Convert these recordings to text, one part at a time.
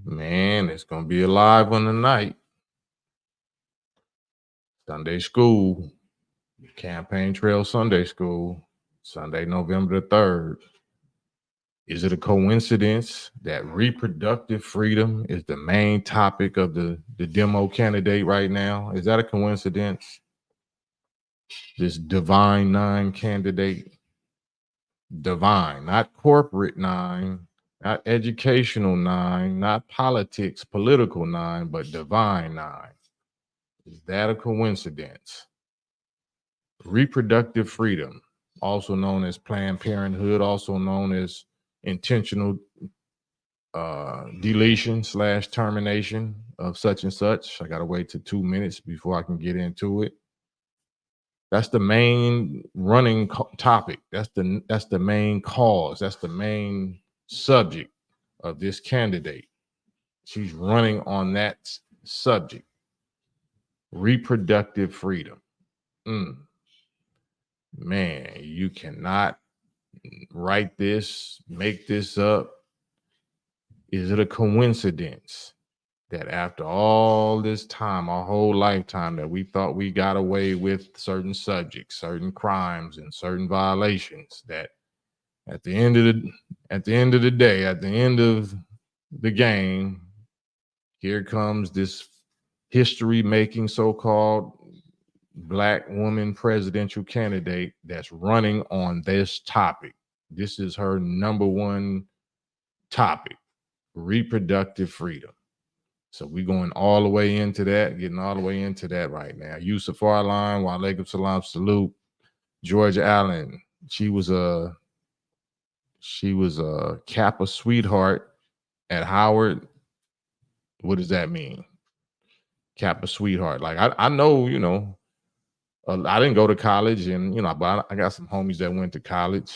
Man, it's gonna be alive on the night. Sunday school, Campaign Trail Sunday School, Sunday, November the 3rd. Is it a coincidence that reproductive freedom is the main topic of the demo candidate right now? Is that a coincidence? This Divine Nine candidate, divine, not corporate nine, not educational nine, not politics, political nine, but divine nine. Is that a coincidence? Reproductive freedom, also known as Planned Parenthood, also known as intentional deletion / termination of such and such. I got to wait to 2 minutes before I can get into it. That's the main running topic. That's the main cause. That's the main subject of this candidate. She's running on that subject. Reproductive freedom. Man, you cannot write this, make this up. Is it a coincidence that after all this time, our whole lifetime, that we thought we got away with certain subjects, certain crimes, and certain violations, that at the end of the day, at the end of the game, here comes this history-making so-called Black woman presidential candidate that's running on this topic. This is her number one topic, reproductive freedom. So we're going all the way into that, getting all the way into that right now. Yusuf Arline, Walaikum Salam, salute. Georgia Allen, she was a Kappa sweetheart at Howard. What does that mean? Kappa sweetheart. Like I know, I didn't go to college, and but I got some homies that went to college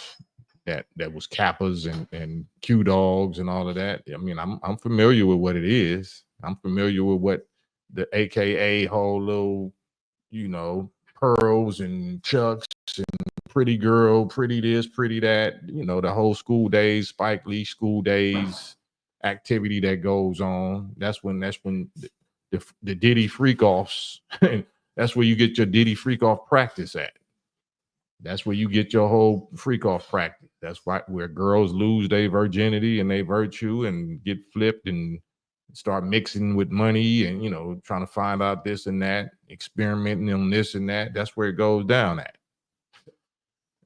that was Kappas and Q dogs and all of that. I mean, I'm familiar with what it is. I'm familiar with what the AKA whole little, pearls and chucks and pretty girl, pretty this, pretty that, the whole school days, Spike Lee school days activity that goes on. That's when the Diddy freak offs. That's where you get your Diddy freak off practice at. That's where you get your whole freak off practice. That's right, where girls lose their virginity and their virtue and get flipped and start mixing with money and, trying to find out this and that, experimenting on this and that. That's where it goes down at.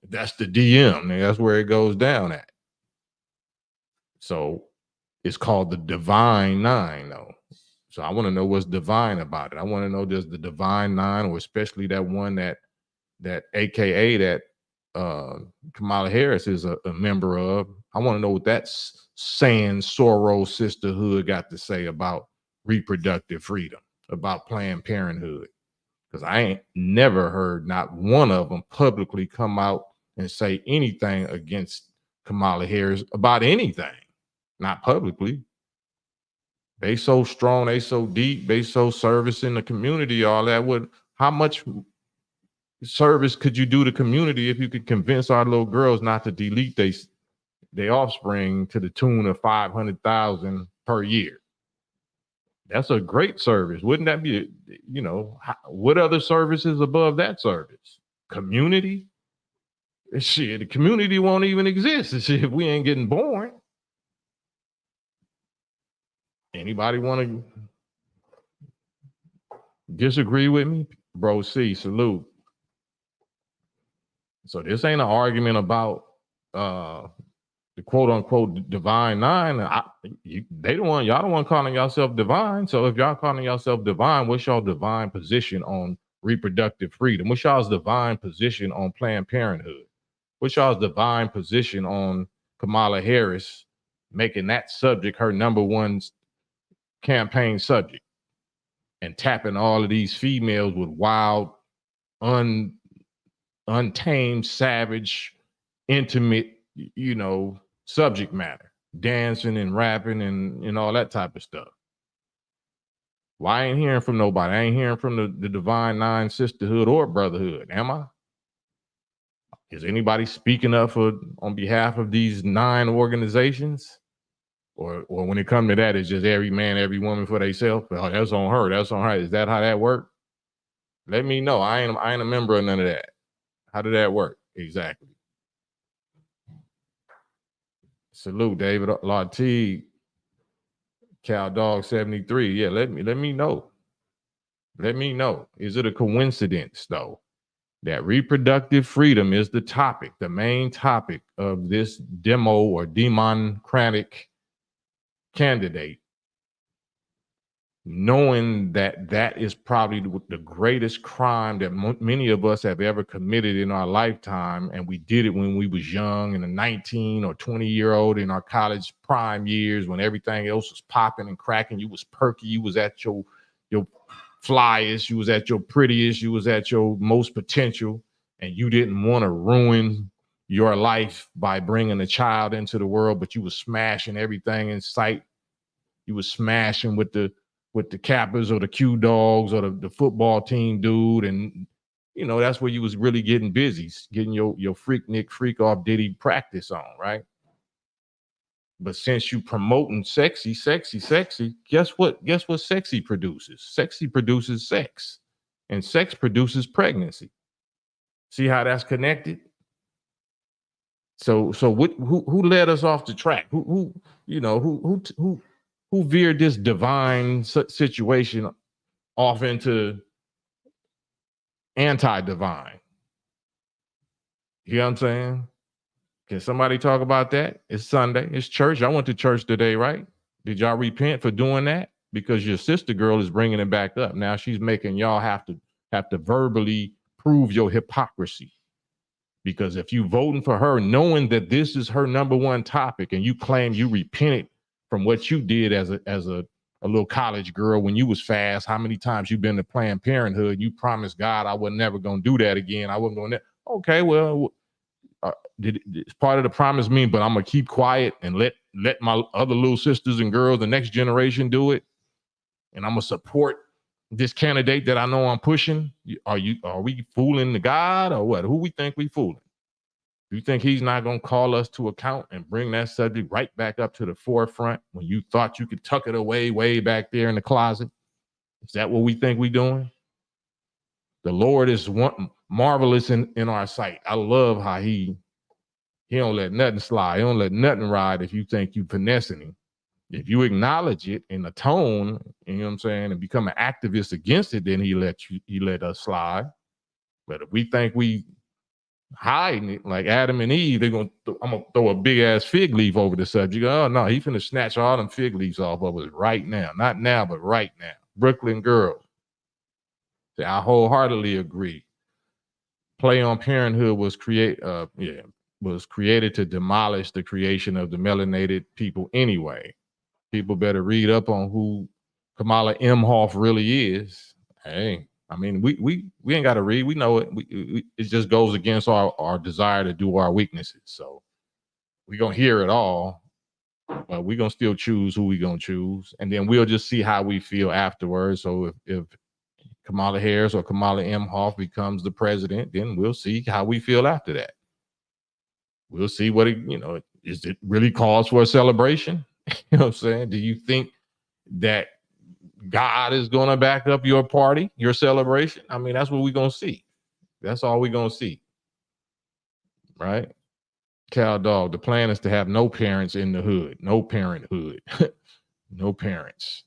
That's the DM. That's where it goes down at. So it's called the Divine Nine, though. So I want to know what's divine about it. I want to know, does the Divine Nine, or especially that one that AKA that Kamala Harris is a member of, I want to know what that saying Soros sisterhood got to say about reproductive freedom, about Planned Parenthood. Because I ain't never heard not one of them publicly come out and say anything against Kamala Harris about anything, not publicly. They so strong, they so deep, they so service in the community, all that. How much service could you do to community if you could convince our little girls not to delete their offspring to the tune of 500,000 per year? That's a great service. Wouldn't that be, what other service is above that service? Community? Shit, the community won't even exist if we ain't getting born. Anybody want to disagree with me? Bro C, salute. So this ain't an argument about the quote unquote divine nine. Y'all don't want calling yourself divine. So if y'all calling yourself divine, what's y'all divine position on reproductive freedom? What's y'all's divine position on Planned Parenthood? What's y'all's divine position on Kamala Harris making that subject her number one campaign subject and tapping all of these females with wild, untamed, savage, intimate, subject matter, dancing and rapping and all that type of stuff? Well, I ain't hearing from nobody. I ain't hearing from the Divine Nine sisterhood or brotherhood, am I? Is anybody speaking up on behalf of these 9 organizations? Or when it comes to that, it's just every man, every woman for themselves. Oh, that's on her. That's on her. Is that how that works? Let me know. I ain't a member of none of that. How did that work? Exactly. Salute, David Lautier, Cal Dog 73. Yeah, let me know. Let me know. Is it a coincidence, though, that reproductive freedom is the topic, the main topic of this demo or democratic candidate, knowing that that is probably the greatest crime that many of us have ever committed in our lifetime, and we did it when we was young, in a 19 or 20-year-old in our college prime years, when everything else was popping and cracking. You was perky, you was at your flyest, you was at your prettiest, you was at your most potential, and you didn't want to ruin your life by bringing a child into the world, but you was smashing everything in sight. You was smashing with the Kappas or the Q Dogs or the football team dude, and that's where you was really getting busy, getting your freak off Diddy practice on, right? But since you promoting sexy, guess what sexy produces? Sexy produces sex, and sex produces pregnancy. See how that's connected? So who led us off the track? Who veered this divine situation off into anti-divine? You know what I'm saying? Can somebody talk about that? It's Sunday. It's church. I went to church today, right? Did y'all repent for doing that? Because your sister girl is bringing it back up. Now she's making y'all have to verbally prove your hypocrisy. Because if you voting for her, knowing that this is her number one topic, and you claim you repented from what you did as a little college girl when you was fast, how many times you been to Planned Parenthood? You promised God I was never gonna do that again. I wasn't gonna. Okay, well. Did part of the promise mean, but I'm gonna keep quiet and let my other little sisters and girls, the next generation, do it, and I'm gonna support this candidate that I know I'm pushing? Are we fooling the God or what? Who we think we fooling? Do you think he's not gonna call us to account and bring that subject right back up to the forefront when you thought you could tuck it away way back there in the closet? Is that what we think we doing? The Lord is marvelous in our sight. I love how he don't let nothing slide. He don't let nothing ride if you think you finessing him. If you acknowledge it in a tone, you know what I'm saying, and become an activist against it, then he let us slide. But if we think we hiding it like Adam and Eve, I'm gonna throw a big ass fig leaf over the subject. Oh no, he finna snatch all them fig leaves off of us right now. Not now, but right now. Brooklyn girls. See, I wholeheartedly agree. Play on Parenthood was created to demolish the creation of the melanated people anyway. People better read up on who Kamala Imhoff really is. Hey, I mean, we ain't got to read. We know it. It just goes against our desire to do our weaknesses. So we're going to hear it all, but we're going to still choose who we're going to choose. And then we'll just see how we feel afterwards. So if Kamala Harris or Kamala Imhoff becomes the president, then we'll see how we feel after that. We'll see what is it really cause for a celebration? You know what I'm saying? Do you think that God is going to back up your party, your celebration? I mean, that's what we're going to see. That's all we're going to see. Right? Cal Dog, the plan is to have no parents in the hood. No parenthood. No parents.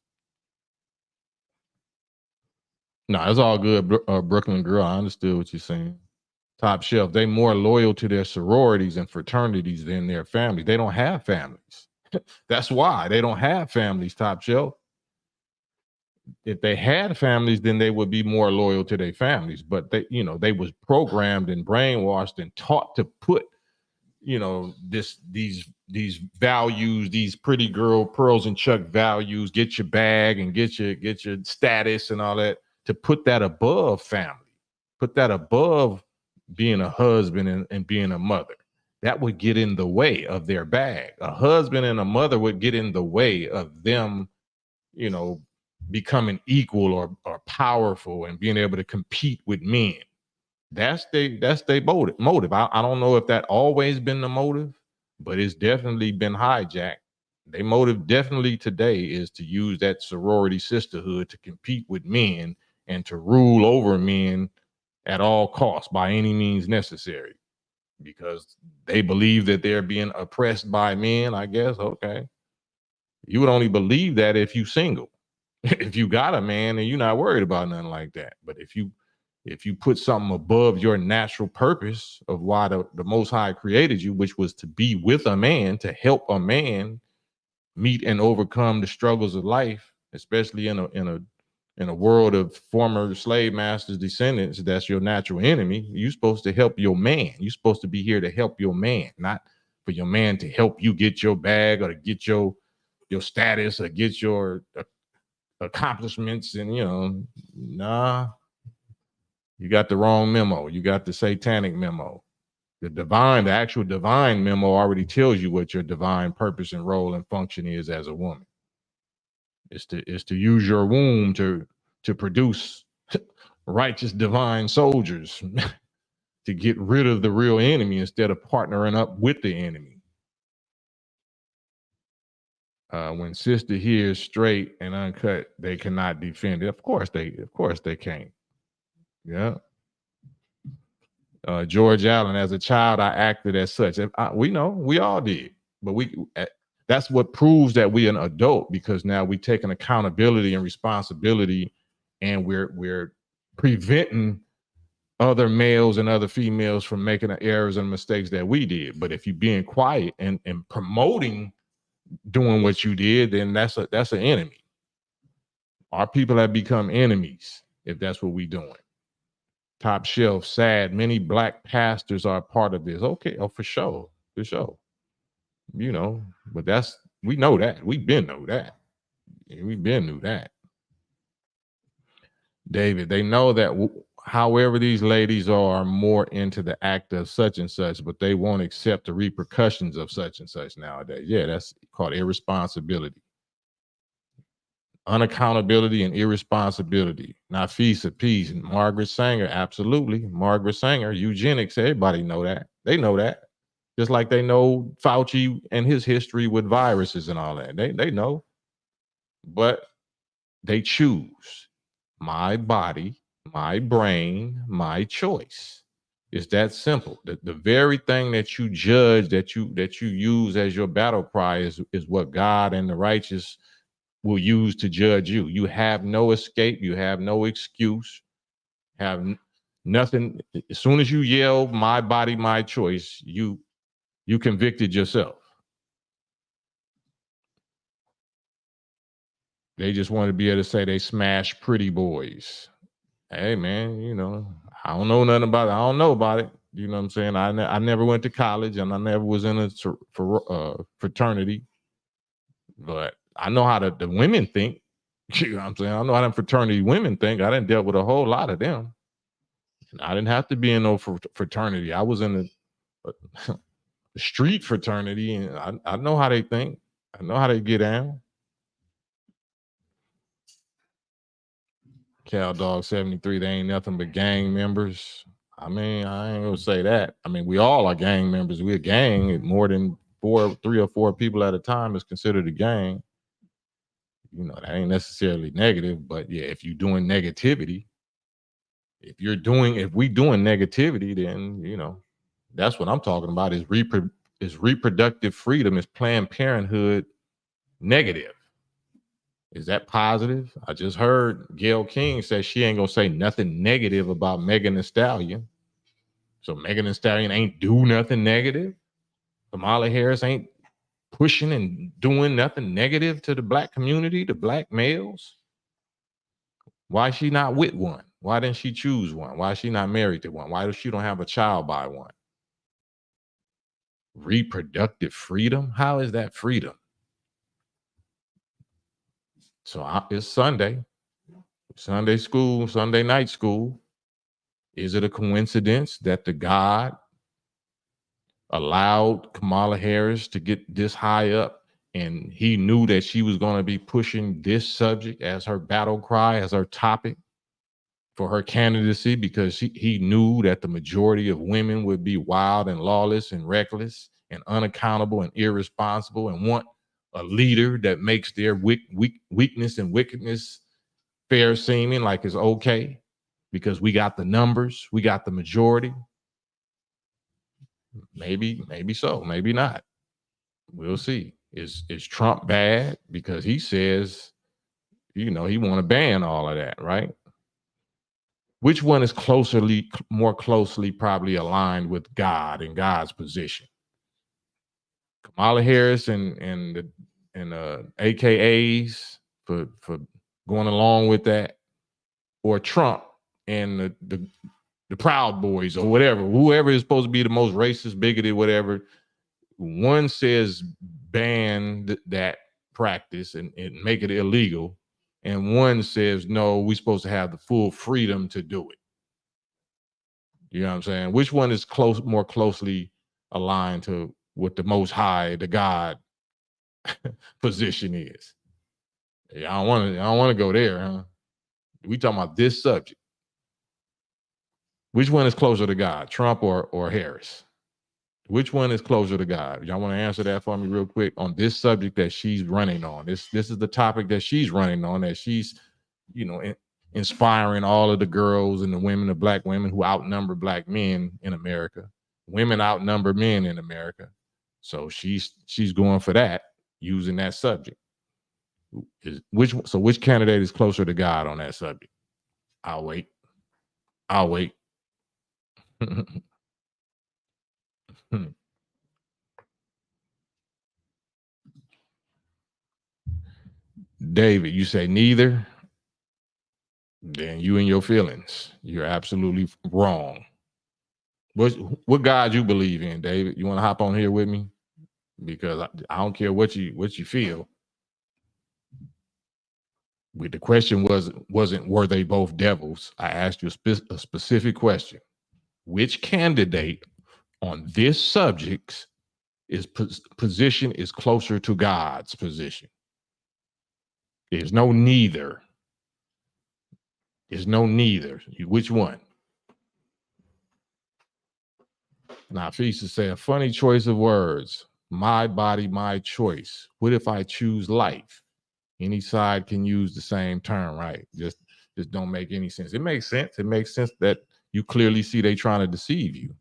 No, it's all good, Brooklyn girl. I understood what you're saying. Top shelf. They more loyal to their sororities and fraternities than their families. They don't have families. That's why they don't have families, top shelf. If they had families, then they would be more loyal to their families. But they was programmed and brainwashed and taught to put, these values, these pretty girl pearls and Chuck values, get your bag and get your status and all that, to put that above family, put that above being a husband and being a mother. That would get in the way of their bag. A husband and a mother would get in the way of them, becoming equal or powerful and being able to compete with men. That's their motive. I don't know if that always been the motive, but it's definitely been hijacked. Their motive definitely today is to use that sorority sisterhood to compete with men and to rule over men at all costs by any means necessary, because they believe that they're being oppressed by men, I guess. Okay. You would only believe that if you single. If you got a man and you're not worried about nothing like that. But if you put something above your natural purpose of why the Most High created you, which was to be with a man, to help a man meet and overcome the struggles of life, especially in a world of former slave masters' descendants, that's your natural enemy. You're supposed to help your man. You're supposed to be here to help your man, not for your man to help you get your bag or to get your status or get your accomplishments. And nah, you got the wrong memo. You got the satanic memo. The actual divine memo already tells you what your divine purpose and role and function is as a woman. Is to use your womb to produce righteous divine soldiers to get rid of the real enemy instead of partnering up with the enemy. When sister hears straight and uncut, they cannot defend it. Of course they can't. Yeah. George Allen, as a child, I acted as such. We know we all did, but that's what proves that we're an adult, because now we taking accountability and responsibility, and we're preventing other males and other females from making the errors and mistakes that we did. But if you're being quiet and promoting doing what you did, then that's an enemy. Our people have become enemies if that's what we're doing. Top shelf, sad. Many black pastors are a part of this. Okay, for sure. But we know that. We've been know that. We've been knew that. David, they know that however these ladies are more into the act of such and such, but they won't accept the repercussions of such and such nowadays. Yeah, that's called irresponsibility. Unaccountability and irresponsibility. Nafisa, peace. Margaret Sanger, absolutely. Margaret Sanger, eugenics, everybody know that. They know that. Just like they know Fauci and his history with viruses and all that. They know. But they choose. My body, my brain, my choice. It's that simple. The very thing that you judge, that you use as your battle cry is what God and the righteous will use to judge you. You have no escape. You have no excuse. Nothing. As soon as you yell, my body, my choice, you convicted yourself. They just want to be able to say they smash pretty boys. Hey, man, I don't know nothing about it. I don't know about it. You know what I'm saying? I never went to college, and I never was in a fraternity. But I know how the women think. You know what I'm saying? I know how them fraternity women think. I didn't deal with a whole lot of them. I didn't have to be in no fraternity. I was in the street fraternity, and I know how they think. I know how they get down. Cal Dog 73, they ain't nothing but gang members. I mean, I ain't gonna say that. I mean, we all are gang members. We're a gang. More than 3 or 4 people at a time is considered a gang. That ain't necessarily negative, but yeah, if you're doing negativity, if we doing negativity, then that's what I'm talking about. Is reproductive freedom, is Planned Parenthood negative? Is that positive? I just heard Gayle King say she ain't gonna say nothing negative about Megan Thee Stallion. So Megan Thee Stallion ain't do nothing negative. Kamala Harris ain't pushing and doing nothing negative to the black community, the black males. Why is she not with one? Why didn't she choose one? Why is she not married to one? Why does she don't have a child by one? Reproductive freedom? How is that freedom? So it's Sunday school, Sunday night school. Is it a coincidence that the God allowed Kamala Harris to get this high up, and he knew that she was going to be pushing this subject as her battle cry, as her topic for her candidacy, because he knew that the majority of women would be wild and lawless and reckless and unaccountable and irresponsible and want a leader that makes their weakness and wickedness fair seeming, like it's okay because we got the numbers, we got the majority. Maybe so, maybe not. We'll see. Is Trump bad because he says, he want to ban all of that, right? Which one is more closely probably aligned with God and God's position? Kamala Harris and AKAs for going along with that, or Trump and the Proud Boys or whatever, whoever is supposed to be the most racist, bigoted, whatever. One says ban that practice and make it illegal, and one says no, we're supposed to have the full freedom to do it. You know what I'm saying? Which one is more closely aligned to what the Most High, the God position is? Yeah, I don't want to go there, huh? We talking about this subject. Which one is closer to God, Trump or Harris? Which one is closer to God? Y'all want to answer that for me real quick on this subject that she's running on? This is the topic that she's running on, that she's, inspiring all of the girls and the women, the black women who outnumber black men in America. Women outnumber men in America. So she's going for that, using that subject. Which candidate is closer to God on that subject? I'll wait. David, you say neither? Then you and your feelings. You're absolutely wrong. What God you believe in, David? You want to hop on here with me? Because I don't care what you feel. The question wasn't were they both devils? I asked you a specific question. Which candidate on this subject position is closer to God's position? There's no neither. There's no neither. Which one? Now, Feast say a funny choice of words. My body, my choice. What if I choose life? Any side can use the same term, right? Just don't make any sense. It makes sense. It makes sense that you clearly see they trying to deceive you.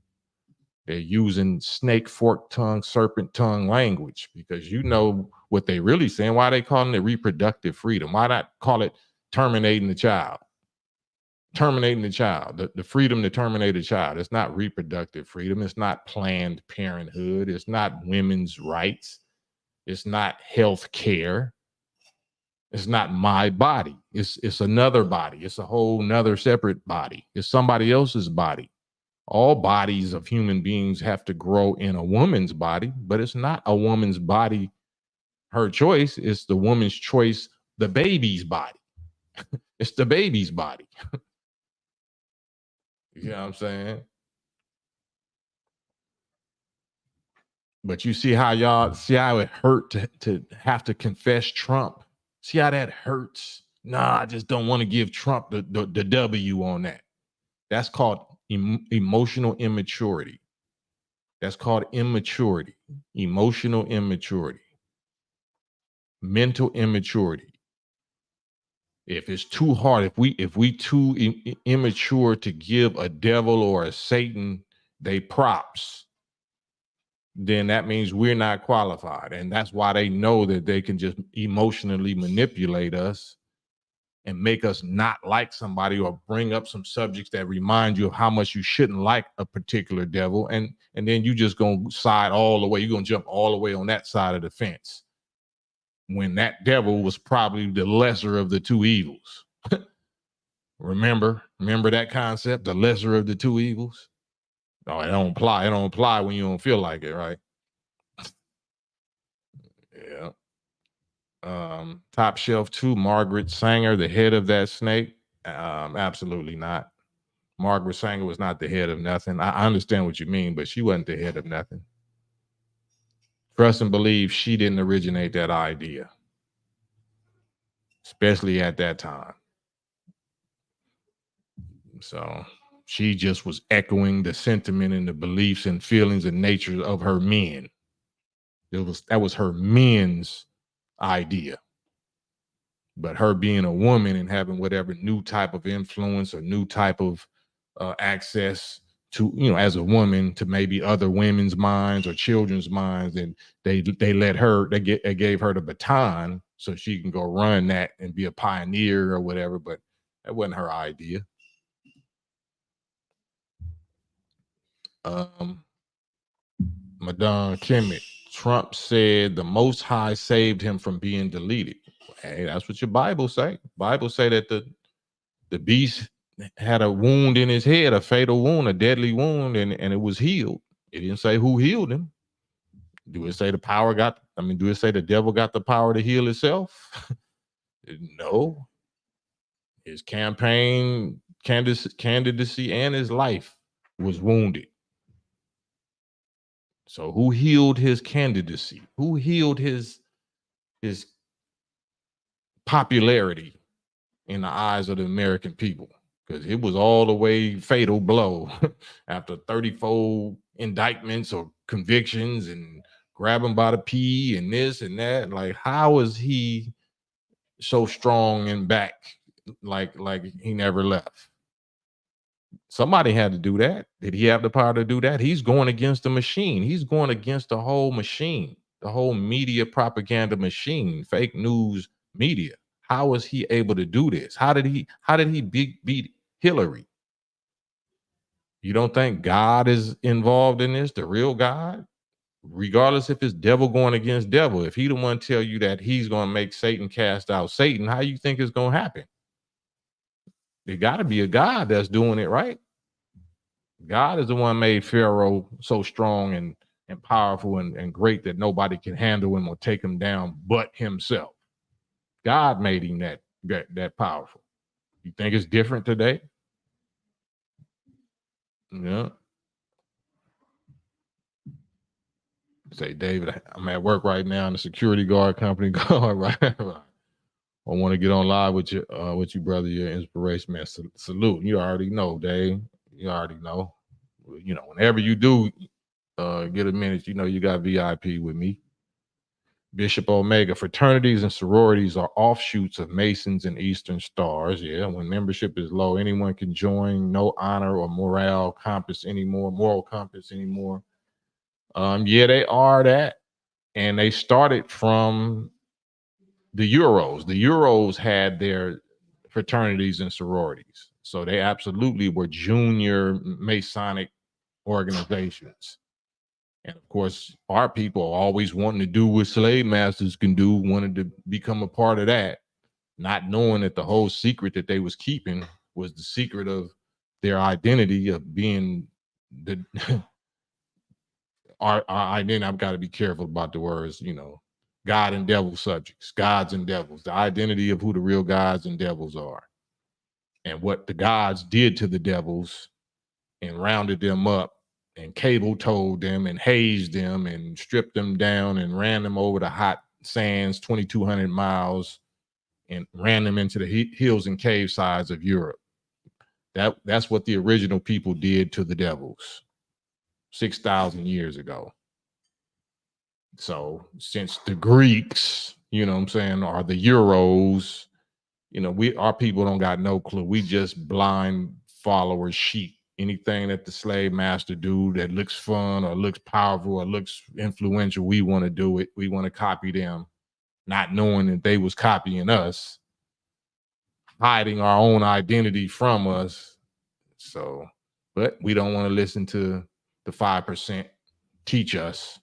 They're using snake, fork tongue, serpent tongue language because you know what they really saying. Why are they calling it reproductive freedom? Why not call it terminating the child? Terminating the child, the freedom to terminate a child. It's not reproductive freedom. It's not Planned Parenthood. It's not women's rights. It's not health care. It's not my body. It's another body. It's a whole nother separate body. It's somebody else's body. All bodies of human beings have to grow in a woman's body, but it's not a woman's body, her choice. It's the woman's choice, the baby's body. It's the baby's body. You know what I'm saying? But you see how it hurt to have to confess Trump. See how that hurts? Nah, I just don't want to give Trump the W on that. That's called emotional immaturity. That's called immaturity, emotional immaturity, mental immaturity. If it's too hard, if we too immature to give a devil or a Satan they props, then that means we're not qualified. And that's why they know that they can just emotionally manipulate us and make us not like somebody or bring up some subjects that remind you of how much you shouldn't like a particular devil. And then you just gonna side all the way. You're gonna jump all the way on that side of the fence when that devil was probably the lesser of the two evils. Remember that concept, the lesser of the two evils? No, it don't apply. It don't apply when you don't feel like it, right? Yeah. Top Shelf 2, Margaret Sanger, the head of that snake? Absolutely not. Margaret Sanger was not the head of nothing. I understand what you mean, but she wasn't the head of nothing. Trust and believe she didn't originate that idea, especially at that time. So she just was echoing the sentiment and the beliefs and feelings and nature of her men. That was her men's idea. But her being a woman and having whatever new type of influence or new type of access to, as a woman, to maybe other women's minds or children's minds, and they gave her the baton so she can go run that and be a pioneer or whatever. But that wasn't her idea. Madonna Kemet, Trump said the Most High saved him from being deleted. Hey, that's what your Bible say. Bible say that the beast had a wound in his head, a fatal wound, a deadly wound, and it was healed. It didn't say who healed him. Do it say do it say the devil got the power to heal itself? No. His campaign candidacy and his life was wounded. So who healed his candidacy? Who healed his popularity in the eyes of the American people? Because it was all the way fatal blow after 30-fold indictments or convictions and grab him by the pee and this and that. Like, how is he so strong and back like he never left? Somebody had to do that. Did he have the power to do that? He's going against the machine. He's going against the whole machine, the whole media propaganda machine, fake news media. How was he able to do this? How did he beat Hillary? You don't think God is involved in this, the real God? Regardless if it's devil going against devil, if he the one tell you that he's going to make Satan cast out Satan, how you think it's going to happen? There got to be a God that's doing it, right? God is the one made Pharaoh so strong and powerful and great that nobody can handle him or take him down but himself. God made him that powerful. You think it's different today? Yeah. Say, David, I'm at work right now in the security guard company. Guard, right? I want to get on live with you, brother. Your inspiration, man. Salute. You already know, Dave. You already know. Whenever you do get a minute, you got VIP with me. Bishop Omega, fraternities and sororities are offshoots of Masons and Eastern Stars. Yeah, when membership is low, anyone can join. No honor or moral compass anymore. Yeah, they are that. And they started from the Euros. The Euros had their fraternities and sororities. So they absolutely were junior Masonic organizations. And of course, our people always wanting to do what slave masters can do, wanted to become a part of that, not knowing that the whole secret that they was keeping was the secret of their identity of being the our identity. I've got to be careful about the words, God and devil subjects, gods and devils, the identity of who the real gods and devils are, and what the gods did to the devils and rounded them up and cable towed them and hazed them and stripped them down and ran them over the hot sands 2,200 miles and ran them into the hills and cave sides of Europe. That's what the original people did to the devils 6,000 years ago. So since the Greeks, are the Euros, our people don't got no clue. We just blind followers, sheep. Anything that the slave master do that looks fun or looks powerful or looks influential, we want to do it. We want to copy them, not knowing that they was copying us, hiding our own identity from us. So, but we don't want to listen to the 5% teach us.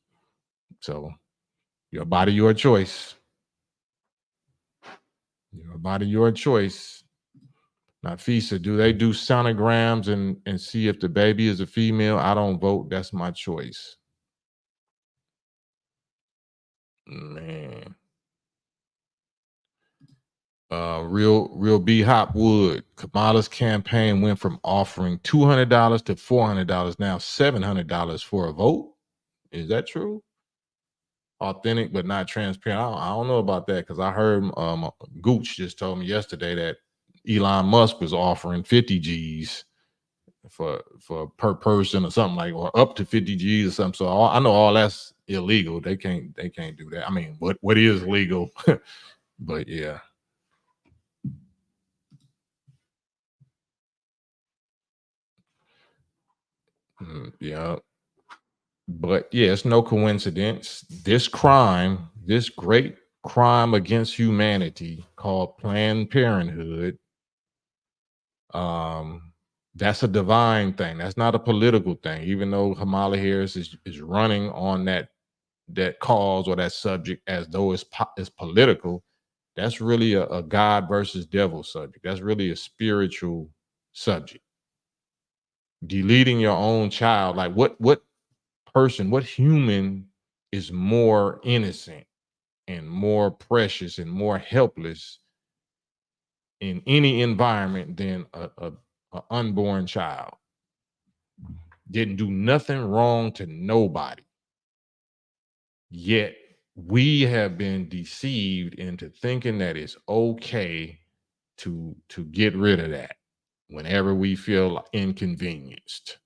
So your body, your choice. Your body, your choice. Nafisa, do they do sonograms and see if the baby is a female? I don't vote. That's my choice. Man. Real B Hopwood. Kamala's campaign went from offering $200 to $400, now $700 for a vote. Is that true? Authentic but not transparent. I don't know about that because I heard Gooch just told me yesterday that Elon Musk was offering 50 G's for per person or something like, or up to 50 G's or something. So I know all that's illegal. They can't do that. I mean, what is legal? But yeah. Yeah. But yeah, it's no coincidence. This crime, this great crime against humanity called Planned Parenthood, um, that's a divine thing. That's not a political thing. Even though Kamala Harris is running on that cause or that subject as though it's political, that's really a God versus devil subject. That's really a spiritual subject. Deleting your own child, like what person, what human is more innocent and more precious and more helpless in any environment than a unborn child? Didn't do nothing wrong to nobody. Yet we have been deceived into thinking that it's okay to get rid of that whenever we feel inconvenienced.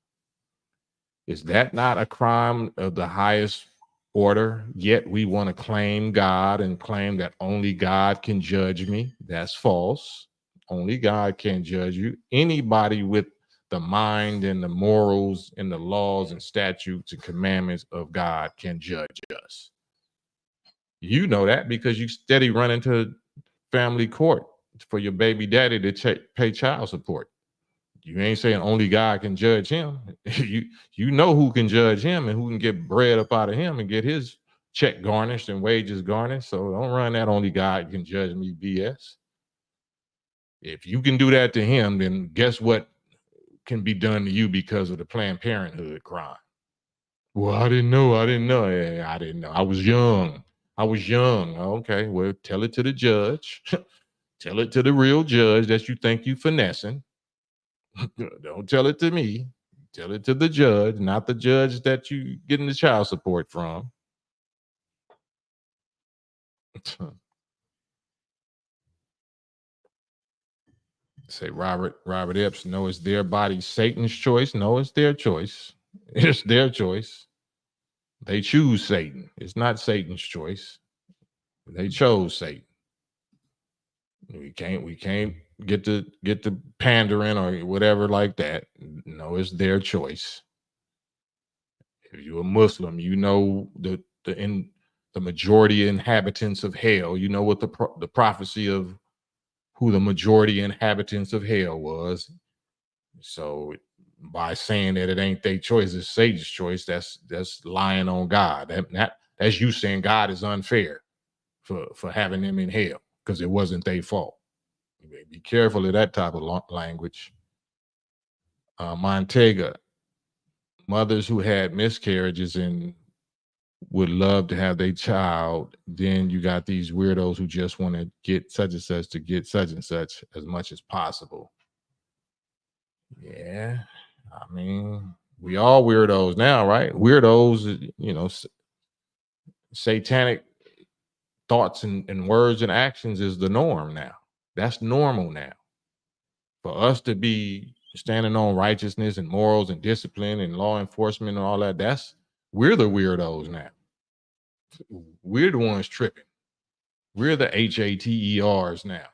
Is that not a crime of the highest order? Yet we want to claim God and claim that only God can judge me. That's false. Only God can judge you. Anybody with the mind and the morals and the laws and statutes and commandments of God can judge us. You know that because you steady running to family court for your baby daddy to pay child support. You ain't saying only God can judge him. You know who can judge him and who can get bread up out of him and get his check garnished and wages garnished. So don't run that only God can judge me BS. If you can do that to him, then guess what can be done to you because of the Planned Parenthood crime? Well, I didn't know. I didn't know. Yeah, I didn't know. I was young. I was young. Okay, well, tell it to the judge. Tell it to the real judge that you think you finessing. Don't tell it to me. Tell it to the judge, not the judge that you getting the child support from. Say Robert Epps, no, it's their body Satan's choice. No, it's their choice. It's their choice. They choose Satan. It's not Satan's choice. They chose Satan. We can't get to pandering or whatever like that. No, it's their choice. If you're a Muslim, you know the majority inhabitants of hell. You know what the prophecy of who the majority inhabitants of hell was. So by saying that it ain't their choice, it's Satan's choice, that's lying on God. That's you saying God is unfair for having them in hell because it wasn't their fault. Be careful of that type of language. Montega, mothers who had miscarriages and would love to have their child, then you got these weirdos who just want to get such and such to get such and such as much as possible. Yeah, I mean, we all weirdos now, right? Weirdos, satanic thoughts and words and actions is the norm now. That's normal now. For us to be standing on righteousness and morals and discipline and law enforcement and all that, we're the weirdos now. We're the ones tripping. We're the HATERs now.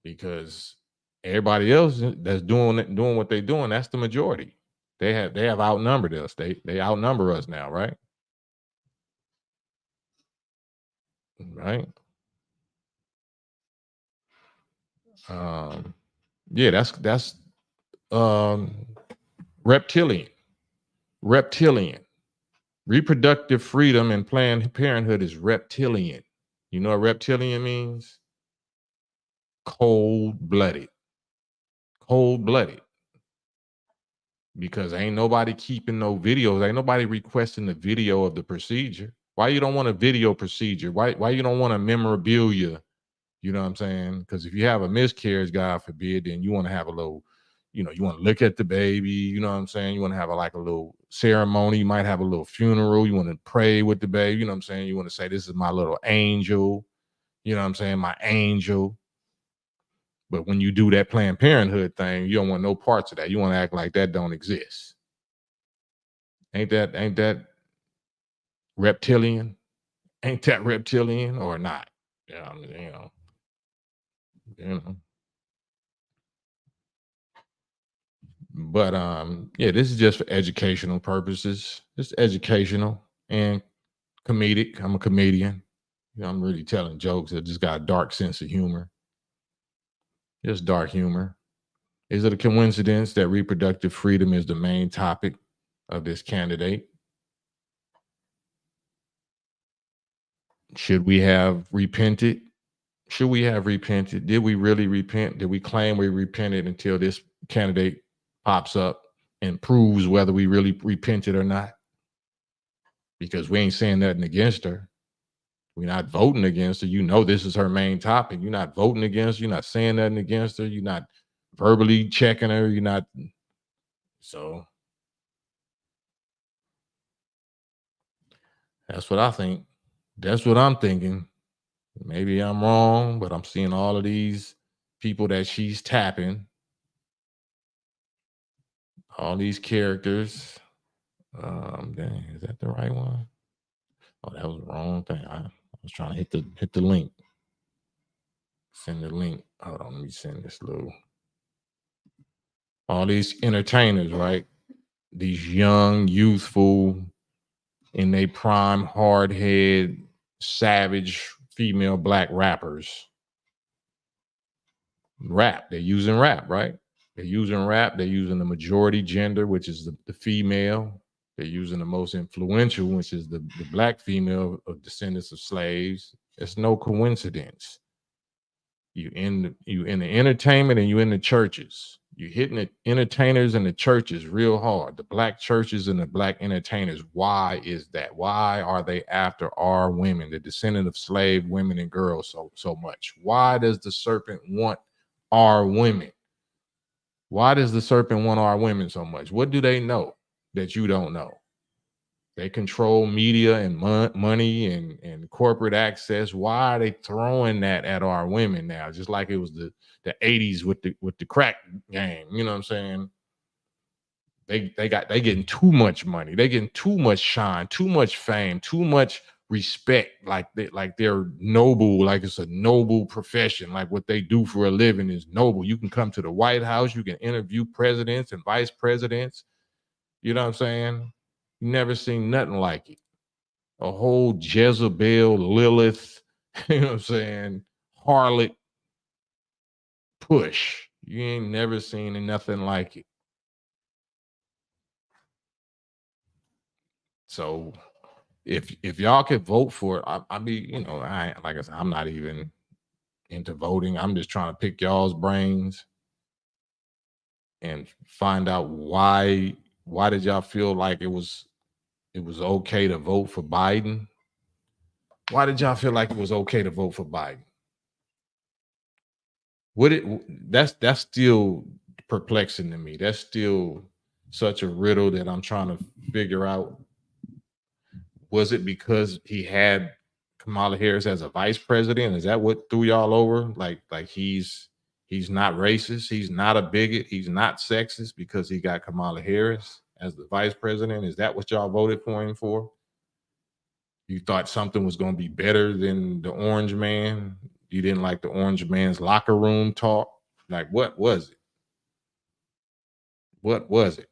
Because everybody else that's doing what they're doing, that's the majority. They have outnumbered us. They outnumber us now, right? Right. Yeah, that's um reptilian. Reptilian. Reproductive freedom and Planned Parenthood is reptilian. You know what reptilian means? Cold-blooded. Cold-blooded. Because ain't nobody keeping no videos. Ain't nobody requesting the video of the procedure. Why you don't want a video procedure? Why you don't want a memorabilia? You know what I'm saying? Because if you have a miscarriage, God forbid, then you want to have a little, you want to look at the baby. You know what I'm saying? You want to have like a little ceremony. You might have a little funeral. You want to pray with the baby. You know what I'm saying? You want to say, this is my little angel. You know what I'm saying? My angel. But when you do that Planned Parenthood thing, you don't want no parts of that. You want to act like that don't exist. Ain't that reptilian? Ain't that reptilian or not? Yeah, I mean, you know. But yeah, this is just for educational purposes. Just educational and comedic. I'm a comedian. I'm really telling jokes. I just got a dark sense of humor. Just dark humor. Is it a coincidence that reproductive freedom is the main topic of this candidate? Should we have repented? Should we have repented? Did we really repent? Did we claim we repented until this candidate pops up and proves whether we really repented or not? Because we ain't saying nothing against her. We're not voting against her. You know, this is her main topic. You're not voting against her. You're not saying nothing against her. You're not verbally checking her. You're not. So that's what I think. That's what I'm thinking. Maybe I'm wrong, but I'm seeing all of these people that she's tapping, all these characters. Dang, is that the right one? Oh, that was the wrong thing. I was trying to hit the link. Send the link. Hold on, let me send this little. All these entertainers, right? These young, youthful, in their prime, hard head, savage female black rappers. Rap. They're using rap, right? They're using rap. They're using the majority gender, which is the female. They're using the most influential, which is the black female of descendants of slaves. It's no coincidence. You in the entertainment and you in the churches. You hitting the entertainers and the churches real hard. The black churches and the black entertainers. Why is that? Why are they after our women, the descendant of slave women and girls, so much? Why does the serpent want our women? Why does the serpent want our women so much? What do they know that you don't know? They control media and money and corporate access. Why are they throwing that at our women now? Just like it was the 80s with the crack game. You know what I'm saying? They getting too much money. They getting too much shine, too much fame, too much respect. Like they're noble. Like it's a noble profession. Like what they do for a living is noble. You can come to the White House. You can interview presidents and vice presidents. You know what I'm saying? You never seen nothing like it. A whole Jezebel, Lilith, you know what I'm saying, harlot push. You ain't never seen nothing like it. So if y'all could vote for it, I be, I like I said, I'm not even into voting. I'm just trying to pick y'all's brains and find out why did y'all feel like it was okay to vote for Biden? Why did y'all feel like it was okay to vote for Biden? That's still perplexing to me. That's still such a riddle that I'm trying to figure out. Was it because he had Kamala Harris as a vice president? Is that what threw y'all over? Like he's not racist, he's not a bigot, he's not sexist because he got Kamala Harris as the vice president? Is that what y'all voted for him for? You thought something was going to be better than the orange man? You didn't like the orange man's locker room talk? Like, what was it? What was it?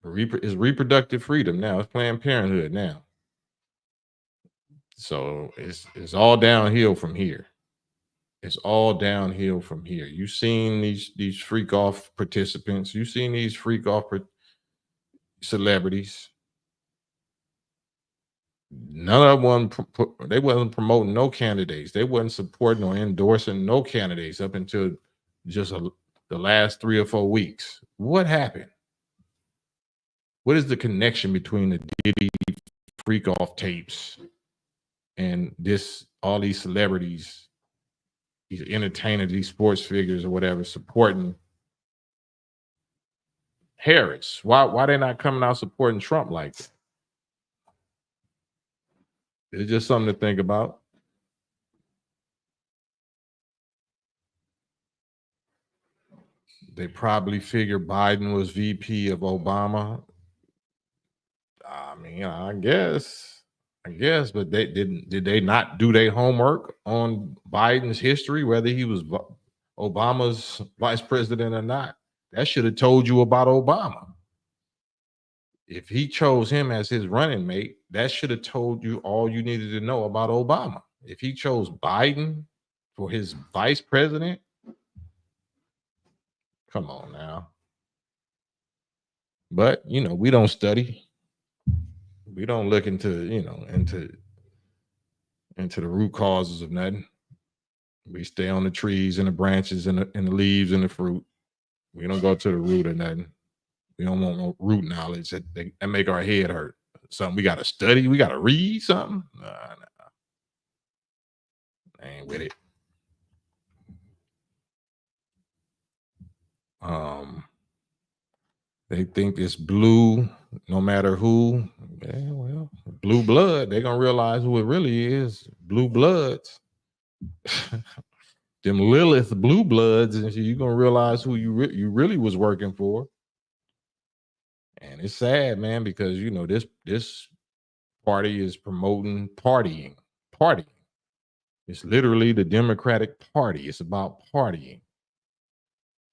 It's reproductive freedom now. It's Planned Parenthood now. So it's all downhill from here. It's all downhill from here. You've seen these freak off participants. You've seen these freak off celebrities. None of them they wasn't promoting no candidates. They wasn't supporting or endorsing no candidates up until just the last 3 or 4 weeks. What happened? What is the connection between the Diddy freak off tapes and all these celebrities, these entertainers, these sports figures or whatever supporting Harris? Why they not coming out supporting Trump like that? It's just something to think about. They probably figure Biden was VP of Obama. I mean, I guess, but did they not do their homework on Biden's history, whether he was Obama's vice president or not? That should have told you about Obama. If he chose him as his running mate, that should have told you all you needed to know about Obama. If he chose Biden for his vice president, come on now. But we don't study. We don't look into the root causes of nothing. We stay on the trees and the branches and the leaves and the fruit. We don't go to the root of nothing. We don't want no root knowledge that make our head hurt. Something we got to study. We got to read something. Nah. I ain't with it. They think it's blue, no matter who. Yeah, well, blue blood. They're gonna realize who it really is. Blue bloods. Them Lilith blue bloods, and you're gonna realize who you really was working for. And it's sad, man, because this party is promoting partying. It's literally the Democratic Party. It's about partying,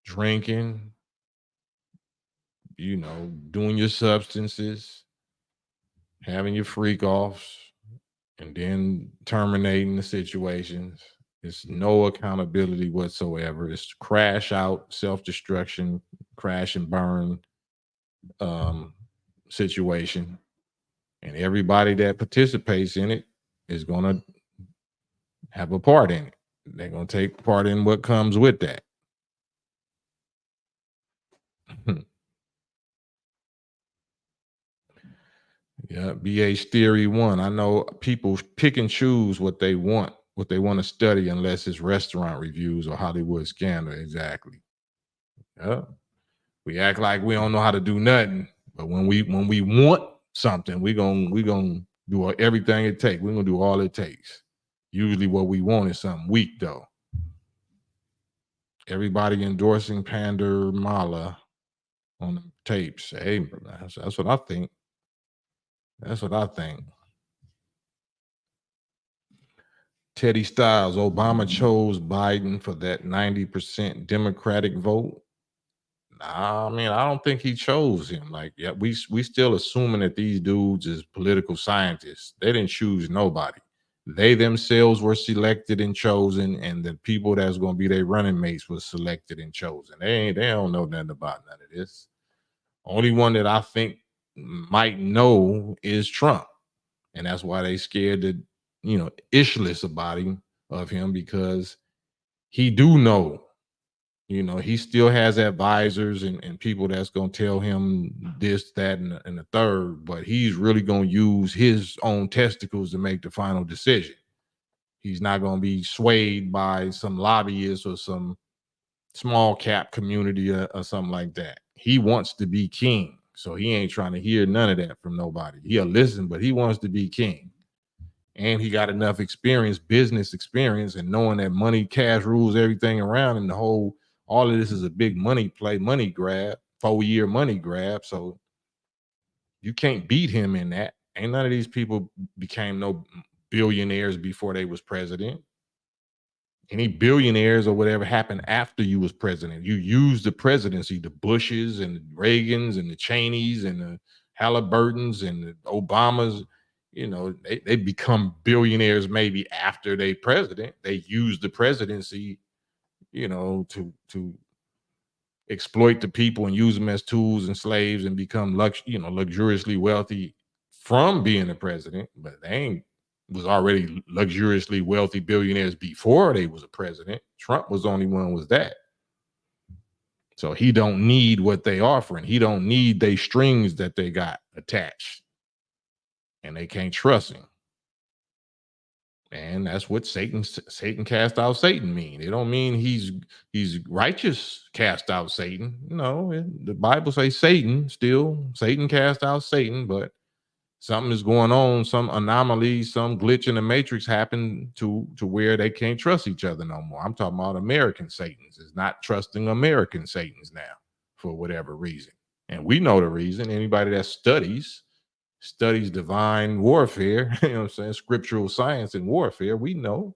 drinking, doing your substances, having your freak offs, and then terminating the situations. It's no accountability whatsoever. It's crash out, self-destruction, crash and burn situation. And everybody that participates in it is going to have a part in it. They're going to take part in what comes with that. Yeah, BH Theory 1. I know people pick and choose what they want to study unless it's restaurant reviews or Hollywood scandal. Exactly. Yeah. We act like we don't know how to do nothing, but when we want something, we gonna do everything it takes. We're gonna do all it takes. Usually what we want is something weak though. Everybody endorsing Pander Mala on the tapes. Hey, that's what I think. That's what I think. Teddy Styles, Obama chose Biden for that 90% Democratic vote. Nah, I mean, I don't think he chose him. Like, yeah, we still assuming that these dudes is political scientists. They didn't choose nobody. They themselves were selected and chosen, and the people that's going to be their running mates was selected and chosen. They don't know nothing about none of this. Only one that I think might know is Trump, and that's why they scared to, ishless about him because he do know. He still has advisors and people that's going to tell him this, that, and the third, but he's really going to use his own testicles to make the final decision. He's not going to be swayed by some lobbyist or some small cap community or something like that. He wants to be king. So he ain't trying to hear none of that from nobody. He'll listen, but he wants to be king. And he got enough experience, business experience, and knowing that money, cash rules everything around, and all of this is a big money play, money grab, 4-year money grab. So you can't beat him in that. Ain't none of these people became no billionaires before they was president. Any billionaires or whatever happened after you was president. You used the presidency, the Bushes and the Reagans and the Cheneys and the Halliburtons and the Obamas. They become billionaires maybe after they president. They use the presidency, to exploit the people and use them as tools and slaves and become luxuriously wealthy from being the president. But they was already luxuriously wealthy billionaires before they was a president. Trump was the only one was that. So he don't need what they offering. He don't need they strings that they got attached. And they can't trust him. And that's what Satan cast out Satan mean. It don't mean he's righteous cast out Satan. No, the Bible says Satan cast out Satan, but something is going on, some anomaly, some glitch in the matrix happened to where they can't trust each other no more. I'm talking about American Satans is not trusting American Satans now for whatever reason. And we know the reason. Anybody that studies divine warfare, you know what I'm saying, scriptural science and warfare, we know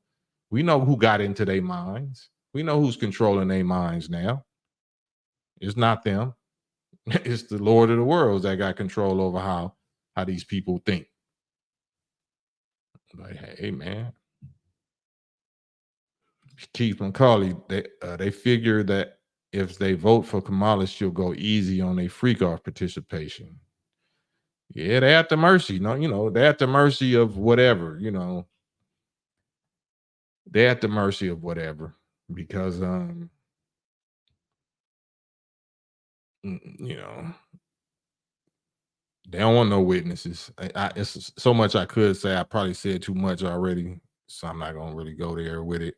who got into their minds. We know who's controlling their minds now. It's not them. It's the Lord of the worlds that got control over how these people think. Like, hey, man, Keith McCauley, they figure that if they vote for Kamala, she'll go easy on a freak off participation. Yeah, they're at the mercy. No, they're at the mercy of whatever. They're at the mercy of whatever because you know, they don't want no witnesses. It's so much I could say. I probably said too much already, so I'm not gonna really go there with it.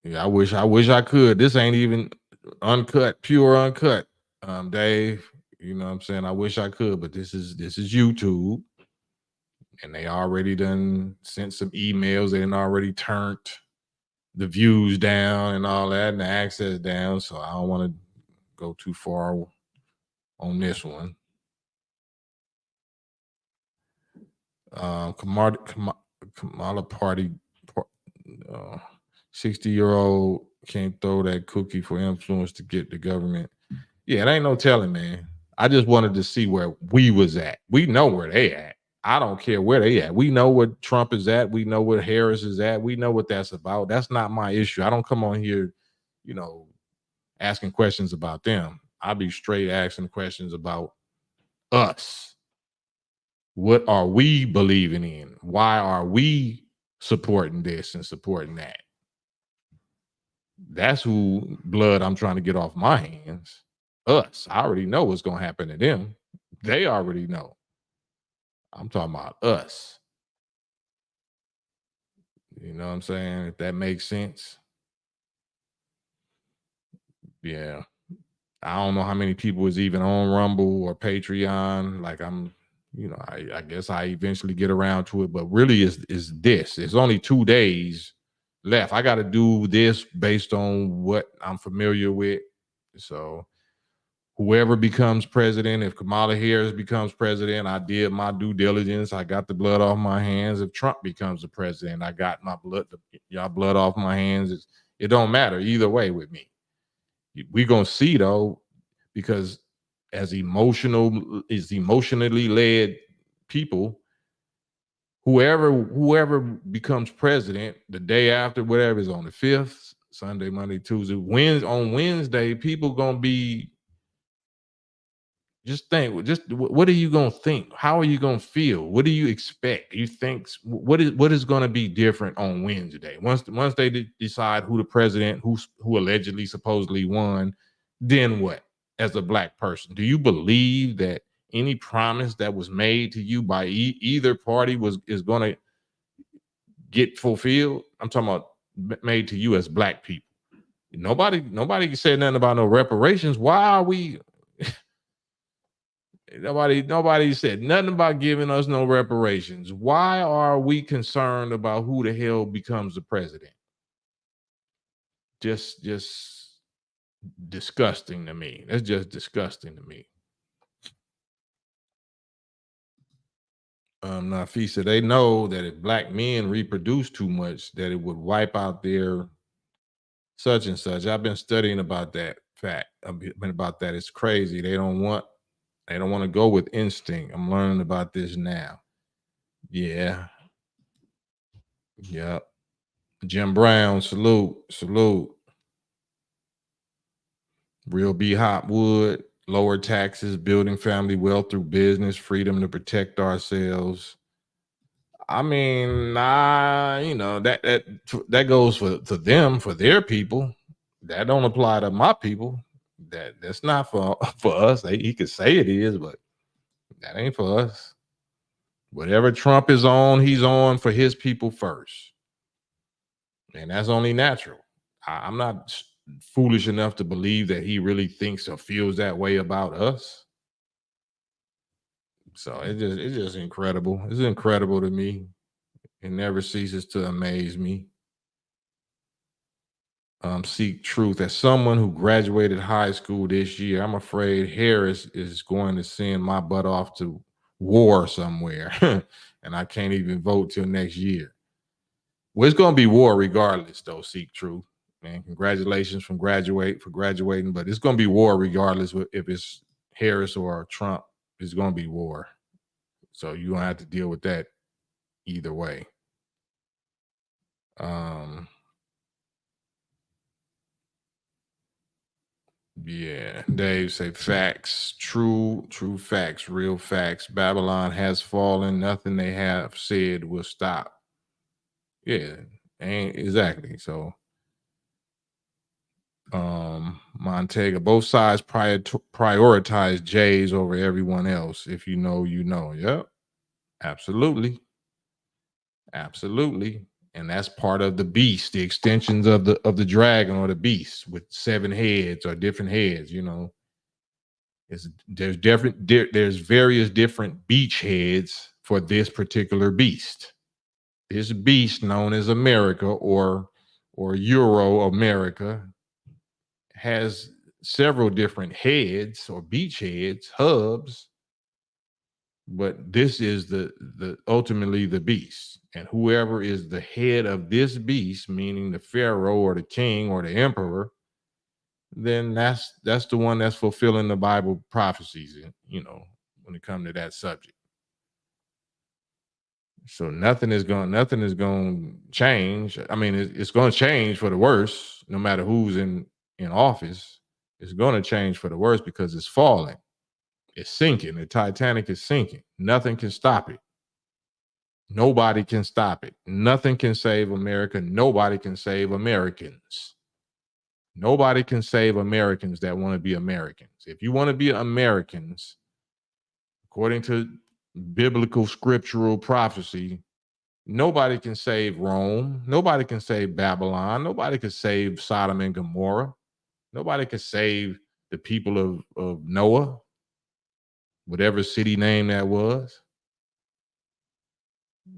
Yeah, I wish I could. This ain't even uncut, pure uncut. Dave, you know what I'm saying? I wish I could, but this is YouTube, and they already done sent some emails. They done already turned the views down and all that, and the access down. So I don't want to go too far on this one. Kamala Party, 60-year-old can't throw that cookie for influence to get the government. Yeah, it ain't no telling, man. I just wanted to see where we was at. We know where they at. I don't care where they at. We know where Trump is at. We know where Harris is at. We know what that's about. That's not my issue. I don't come on here, asking questions about them. I'll be straight asking questions about us. What are we believing in? Why are we supporting this and supporting that? That's who blood I'm trying to get off my hands. Us. I already know what's going to happen to them. They already know. I'm talking about us. You know what I'm saying? If that makes sense. Yeah. I don't know how many people is even on Rumble or Patreon. Like I guess I eventually get around to it, but really is this. It's only 2 days left. I got to do this based on what I'm familiar with. So whoever becomes president, if Kamala Harris becomes president, I did my due diligence. I got the blood off my hands. If Trump becomes the president, I got my blood off my hands. It don't matter either way with me. We gonna see though, because as emotionally led people, whoever becomes president the day after, whatever is on the 5th, Sunday, Monday, Tuesday, on Wednesday, people gonna be. Just think, what are you going to think? How are you going to feel? What do you expect? You think what is going to be different on Wednesday? Once they decide who the president, who allegedly supposedly won, then what? As a black person, do you believe that any promise that was made to you by either party is going to get fulfilled? I'm talking about made to you as black people. Nobody said nothing about no reparations. Why are we? Nobody said nothing about giving us no reparations. Why are we concerned about who the hell becomes the president? Just disgusting to me. That's just disgusting to me. Nafisa, they know that if black men reproduce too much, that it would wipe out their such and such. I've been studying about that fact. I've been about that. It's crazy. They don't want to go with instinct. I'm learning about this now. Yeah. Yep. Jim Brown, salute. Real B Hopwood, lower taxes, building family wealth through business, freedom to protect ourselves. I mean, that goes for them, for their people. That don't apply to my people. That's not for us. He could say it is, but that ain't for us. Whatever Trump is on, he's on for his people first. And that's only natural. I'm not foolish enough to believe that he really thinks or feels that way about us. So it's just incredible. It's incredible to me. It never ceases to amaze me. Seek truth. As someone who graduated high school this year, I'm afraid Harris is going to send my butt off to war somewhere, and I can't even vote till next year. Well, it's going to be war regardless, though. Seek truth, man. Congratulations for graduating, but it's going to be war regardless if it's Harris or Trump. It's going to be war, so you're going to have to deal with that either way. Yeah, Dave say facts, true facts, real facts. Babylon has fallen. Nothing they have said will stop. Yeah, ain't exactly. So, Montega, both sides prioritize J's over everyone else. If you know, you know. Yep, absolutely, absolutely. And that's part of the beast, the extensions of the dragon or the beast with 7 heads or different heads. You know, there's various different beach heads for this particular beast. This beast known as America or Euro America has several different heads or beach heads, hubs, but this is the ultimately the beast. And whoever is the head of this beast, meaning the pharaoh or the king or the emperor, then that's the one that's fulfilling the Bible prophecies, you know, when it comes to that subject. So nothing is going to change. I mean, it's going to change for the worse, no matter who's in office. It's going to change for the worse because it's falling. It's sinking. The Titanic is sinking. Nothing can stop it. Nobody can stop it. Nothing can save America. Nobody can save Americans. Nobody can save Americans that want to be Americans. If you want to be Americans, according to biblical scriptural prophecy, nobody can save Rome. Nobody can save Babylon. Nobody can save Sodom and Gomorrah. Nobody can save the people of Noah, whatever city name that was.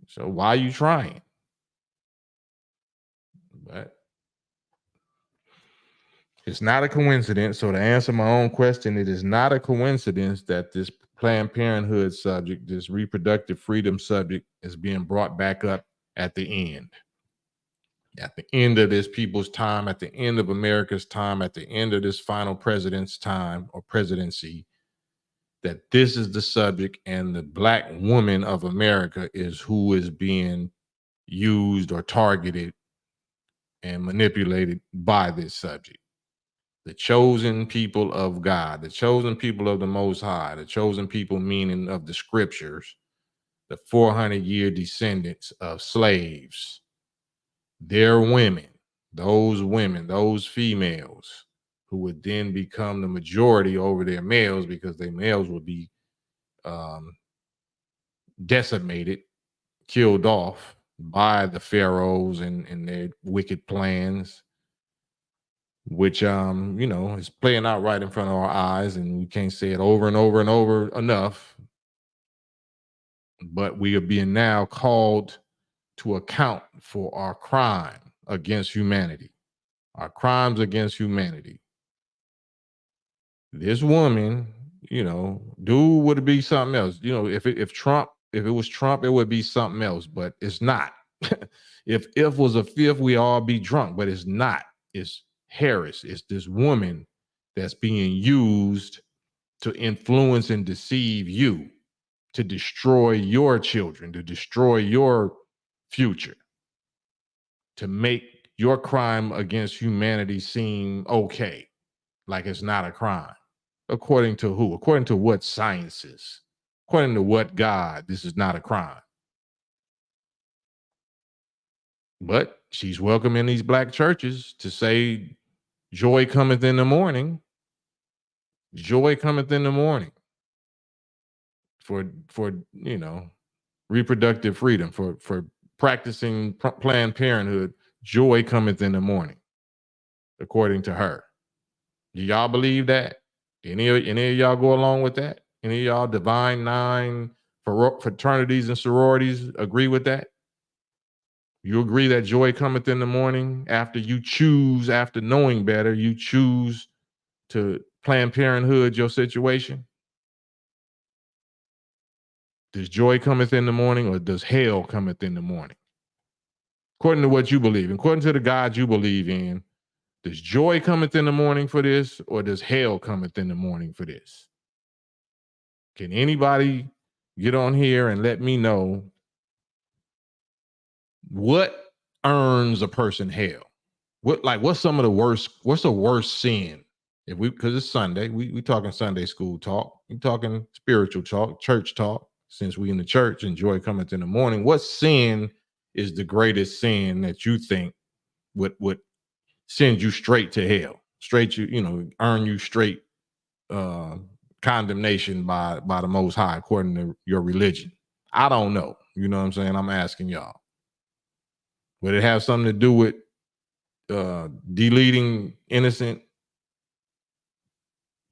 So why are you trying? But it's not a coincidence. So to answer my own question, it is not a coincidence that this Planned Parenthood subject, this reproductive freedom subject, is being brought back up at the end. At the end of this people's time, at the end of America's time, at the end of this final president's time or presidency, that this is the subject, and the Black woman of America is who is being used or targeted and manipulated by this subject. The chosen people of God, the chosen people of the Most High, the chosen people meaning of the scriptures, the 400-year descendants of slaves, their women, those females who would then become the majority over their males because their males would be decimated, killed off by the pharaohs and their wicked plans, which you know, is playing out right in front of our eyes, and we can't say it over and over and over enough. But we are being now called to account for our crime against humanity, our crimes against humanity. This woman, you know, dude would be something else. You know, if it was Trump, it would be something else, but it's not. If was a fifth, we all be drunk, but it's not. It's Harris. It's this woman that's being used to influence and deceive you, to destroy your children, to destroy your future, to make your crime against humanity seem okay, like it's not a crime. According to who? According to what sciences? According to what God? This is not a crime. But she's welcome in these Black churches to say, joy cometh in the morning. Joy cometh in the morning for you know, reproductive freedom, for practicing Planned Parenthood. Joy cometh in the morning, according to her. Do y'all believe that? Any of y'all go along with that? Any of y'all divine nine fraternities and sororities agree with that? You agree that joy cometh in the morning after you choose, after knowing better, you choose to Planned Parenthood your situation? Does joy cometh in the morning, or does hell cometh in the morning? According to what you believe, according to the God you believe in, does joy cometh in the morning for this, or does hell cometh in the morning for this? Can anybody get on here and let me know what earns a person hell? What's some of the worst, what's the worst sin? If we, because it's Sunday, we talking Sunday school talk, we talking spiritual talk, church talk. Since we in the church and joy cometh in the morning, what sin is the greatest sin that you think would send you straight to hell, straight earn you straight uh condemnation by the Most High according to your religion? I don't know. You know what I'm saying? I'm asking y'all. Would it have something to do with deleting innocent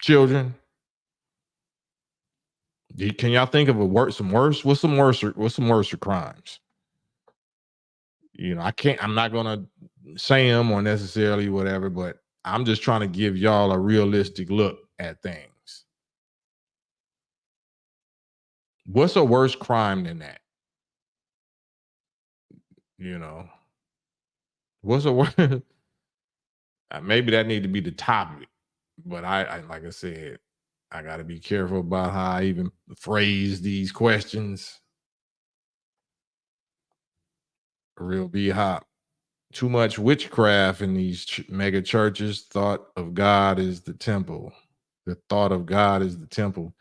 children? Can y'all think of what's some worse crimes? I'm not gonna say them or necessarily whatever, but I'm just trying to give y'all a realistic look at things. What's a worse crime than that? What's a worse? Maybe that need to be the topic, but I like I said, I got to be careful about how I even phrase these questions. Real be hot. Too much witchcraft in these mega churches. Thought of God is the temple. The thought of God is the temple.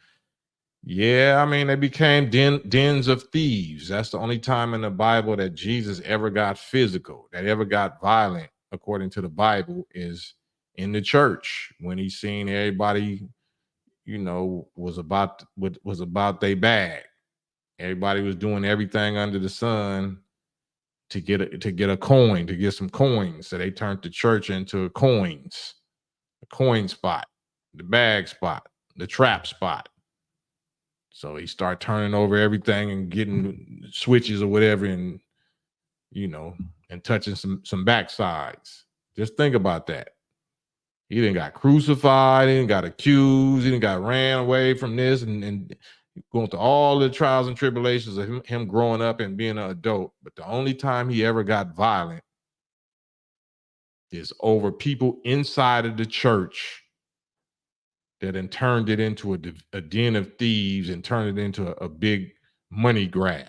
Yeah, I mean, they became dens of thieves. That's the only time in the Bible that Jesus ever got physical, that ever got violent, according to the Bible, is in the church when he seen everybody, was about their bag. Everybody was doing everything under the sun to get a coin, to get some coins. So they turned the church into a coin spot, the bag spot, the trap spot. So he started turning over everything and getting switches or whatever, and and touching some backsides. Just think about that. He didn't got crucified, he didn't got accused, he didn't got ran away from this, and going through all the trials and tribulations of him growing up and being an adult. But the only time he ever got violent is over people inside of the church that then turned it into a den of thieves and turned it into a big money grab.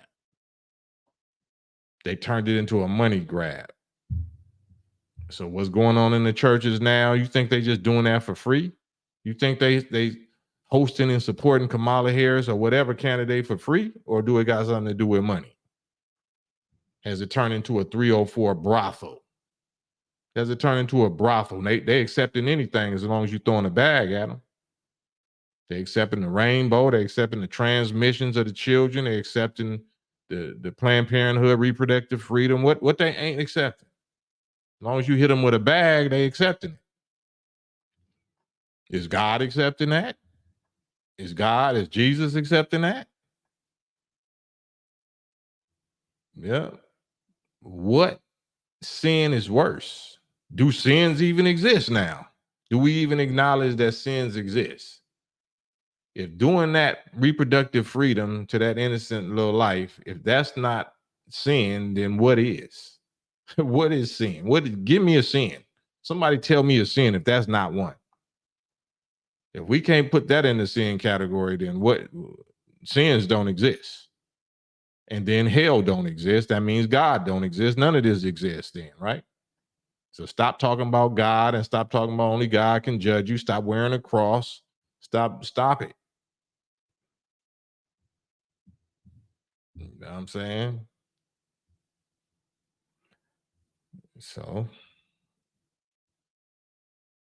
They turned it into a money grab. So what's going on in the churches now? You think they just doing that for free? You think they hosting and supporting Kamala Harris or whatever candidate for free, or do it got something to do with money? Has it turned into a 304 brothel? Has it turned into a brothel? They accepting anything as long as you throwing a bag at them. They accepting the rainbow. They accepting the transmissions of the children. They accepting the Planned Parenthood, reproductive freedom. What they ain't accepting? As long as you hit them with a bag, they accepting it. Is God accepting that? Is Jesus accepting that? Yeah. What sin is worse? Do sins even exist now? Do we even acknowledge that sins exist? If doing that reproductive freedom to that innocent little life, if that's not sin, then what is? What is sin? Give me a sin. Somebody tell me a sin if that's not one. If we can't put that in the sin category, then what? Sins don't exist. And then hell don't exist. That means God don't exist. None of this exists then, right? So stop talking about God and stop talking about only God can judge you. Stop wearing a cross. Stop it. You know what I'm saying? So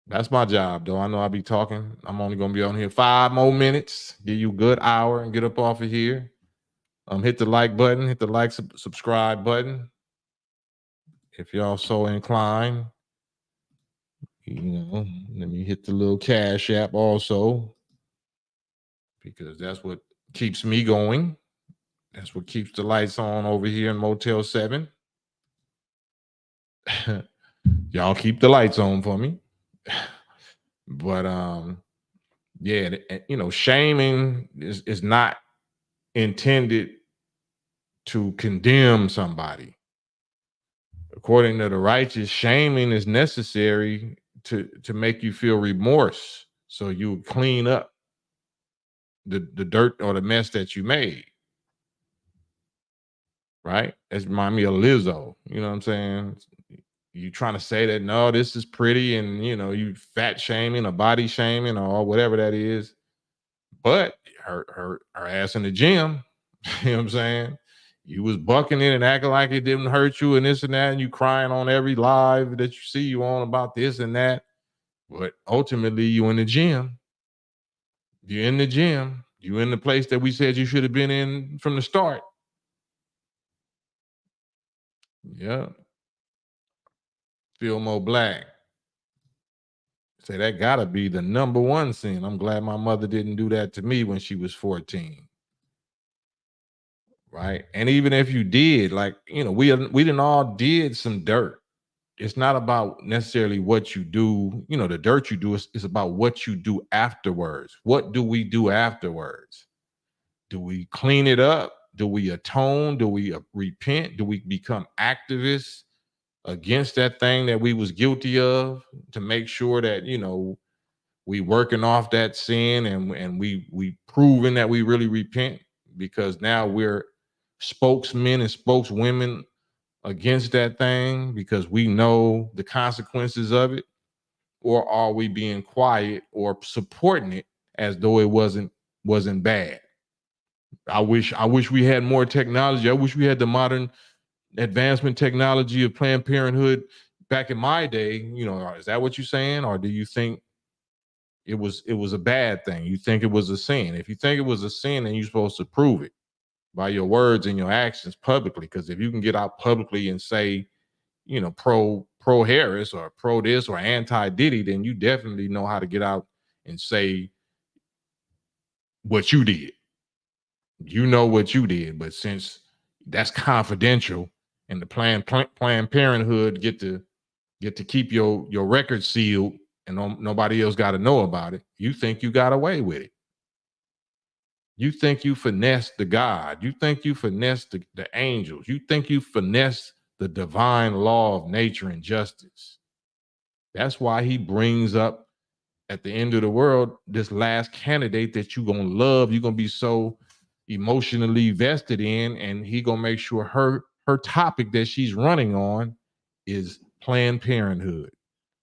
that's my job, though. I know I'll be talking. I'm only going to be on here 5 more minutes, give you a good hour and get up off of here. Hit the like button, hit the subscribe button. If y'all so inclined, let me hit the little Cash App also. because that's what keeps me going. That's what keeps the lights on over here in Motel 7. Y'all keep the lights on for me. But yeah, shaming is not intended to condemn somebody. According to the righteous, shaming is necessary to make you feel remorse, so you clean up the dirt or the mess that you made. Right? It reminds me of Lizzo. You know what I'm saying? You trying to say that no, this is pretty, and you fat shaming or body shaming or whatever that is. But her ass in the gym, you know what I'm saying? You was bucking it and acting like it didn't hurt you and this and that, and you crying on every live that you see you on about this and that. But ultimately, you in the gym. You're in the gym. You in the place that we said you should have been in from the start. Yeah. Feel more black. Say that gotta be the number one sin. I'm glad my mother didn't do that to me when she was 14. Right. And even if you did, like, we didn't all did some dirt. It's not about necessarily what you do, the dirt you do. It's about what you do afterwards. What do we do afterwards? Do we clean it up? Do we atone? Do we repent? Do we become activists against that thing that we was guilty of to make sure that, we working off that sin and we proving that we really repent, because now we're spokesmen and spokeswomen against that thing because we know the consequences of it? Or are we being quiet or supporting it as though it wasn't bad? I wish we had more technology. I wish we had the modern advancement technology of Planned Parenthood back in my day. Is that what you're saying? Or do you think it was a bad thing? You think it was a sin? If you think it was a sin, then you're supposed to prove it by your words and your actions publicly. Because if you can get out publicly and say, pro Harris or pro this or anti Diddy, then you definitely know how to get out and say what you did. You know what you did, but since that's confidential and the Planned Parenthood get to keep your record sealed and nobody else got to know about it, you think you got away with it. You think you finessed the God. You think you finessed the angels. You think you finessed the divine law of nature and justice. That's why he brings up at the end of the world this last candidate that you're going to love. You're going to be so emotionally vested in, and he going to make sure her topic that she's running on is Planned Parenthood,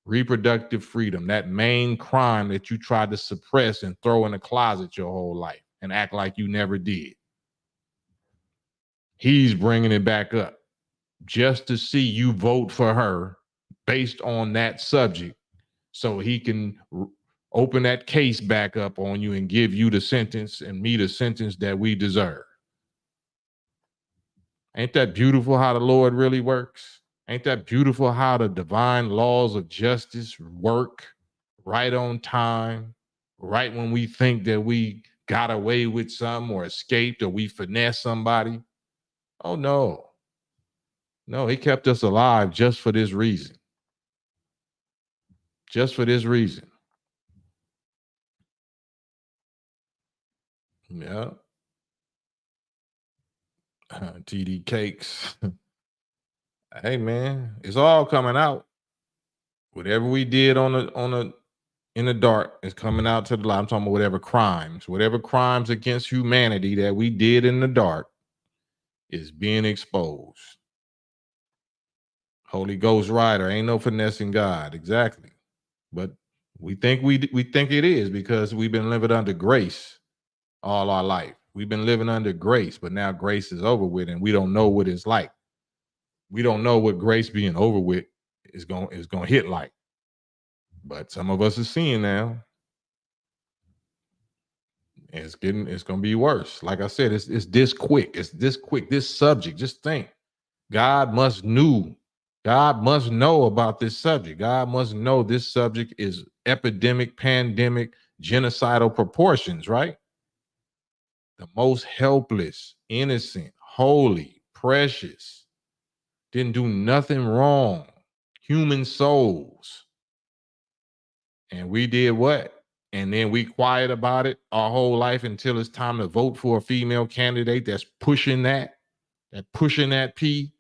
reproductive freedom, that main crime that you tried to suppress and throw in a closet your whole life and act like you never did. He's bringing it back up just to see you vote for her based on that subject, so he can open that case back up on you and give you the sentence and me the sentence that we deserve. Ain't that beautiful how the Lord really works? Ain't that beautiful how the divine laws of justice work right on time, right when we think that we got away with something or escaped or we finessed somebody? Oh, no. No, he kept us alive just for this reason. Just for this reason. Yeah. TD Cakes. Hey man, it's all coming out. Whatever we did in the dark is coming out to the light. I'm talking about whatever crimes against humanity that we did in the dark is being exposed. Holy Ghost rider, ain't no finessing God. Exactly. But we think it is because we've been living under grace all our life. We've been living under grace, but now grace is over with and we don't know what it's like. We don't know what grace being over with is going to hit like. But some of us are seeing now. And it's going to be worse. Like I said, it's this quick. It's this quick. This subject, just think. God must know about this subject. God must know this subject is epidemic, pandemic, genocidal proportions, right? The most helpless, innocent, holy, precious, didn't do nothing wrong. Human souls. And we did what? And then we quiet about it our whole life until it's time to vote for a female candidate that's pushing that P,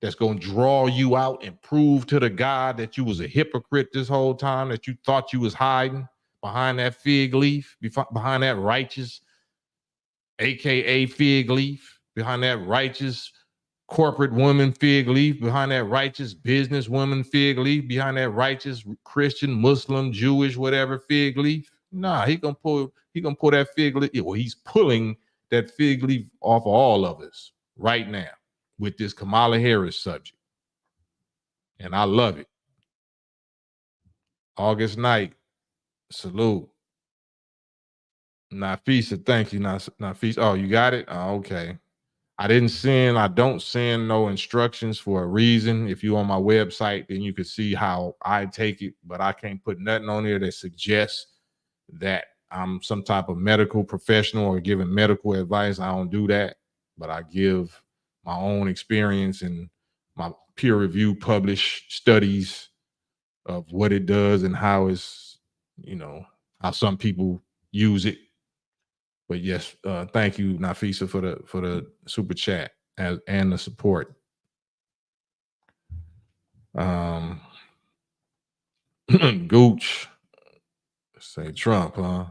that's going to draw you out and prove to the God that you was a hypocrite this whole time, that you thought you was hiding behind that fig leaf, behind that righteous, AKA fig leaf, behind that righteous corporate woman fig leaf, behind that righteous business woman fig leaf, behind that righteous Christian, Muslim, Jewish, whatever fig leaf. Nah, he gonna pull that fig leaf. Well, he's pulling that fig leaf off of all of us right now with this Kamala Harris subject. And I love it. August night, salute. Nafisa, thank you. Nafisa. Oh, you got it? Oh, okay. I don't send no instructions for a reason. If you on my website, then you can see how I take it, but I can't put nothing on there that suggests that I'm some type of medical professional or giving medical advice. I don't do that, but I give my own experience and my peer review published studies of what it does and how it's, how some people use it. But yes, thank you, Nafisa, for the super chat and the support. Gooch, say Trump, huh?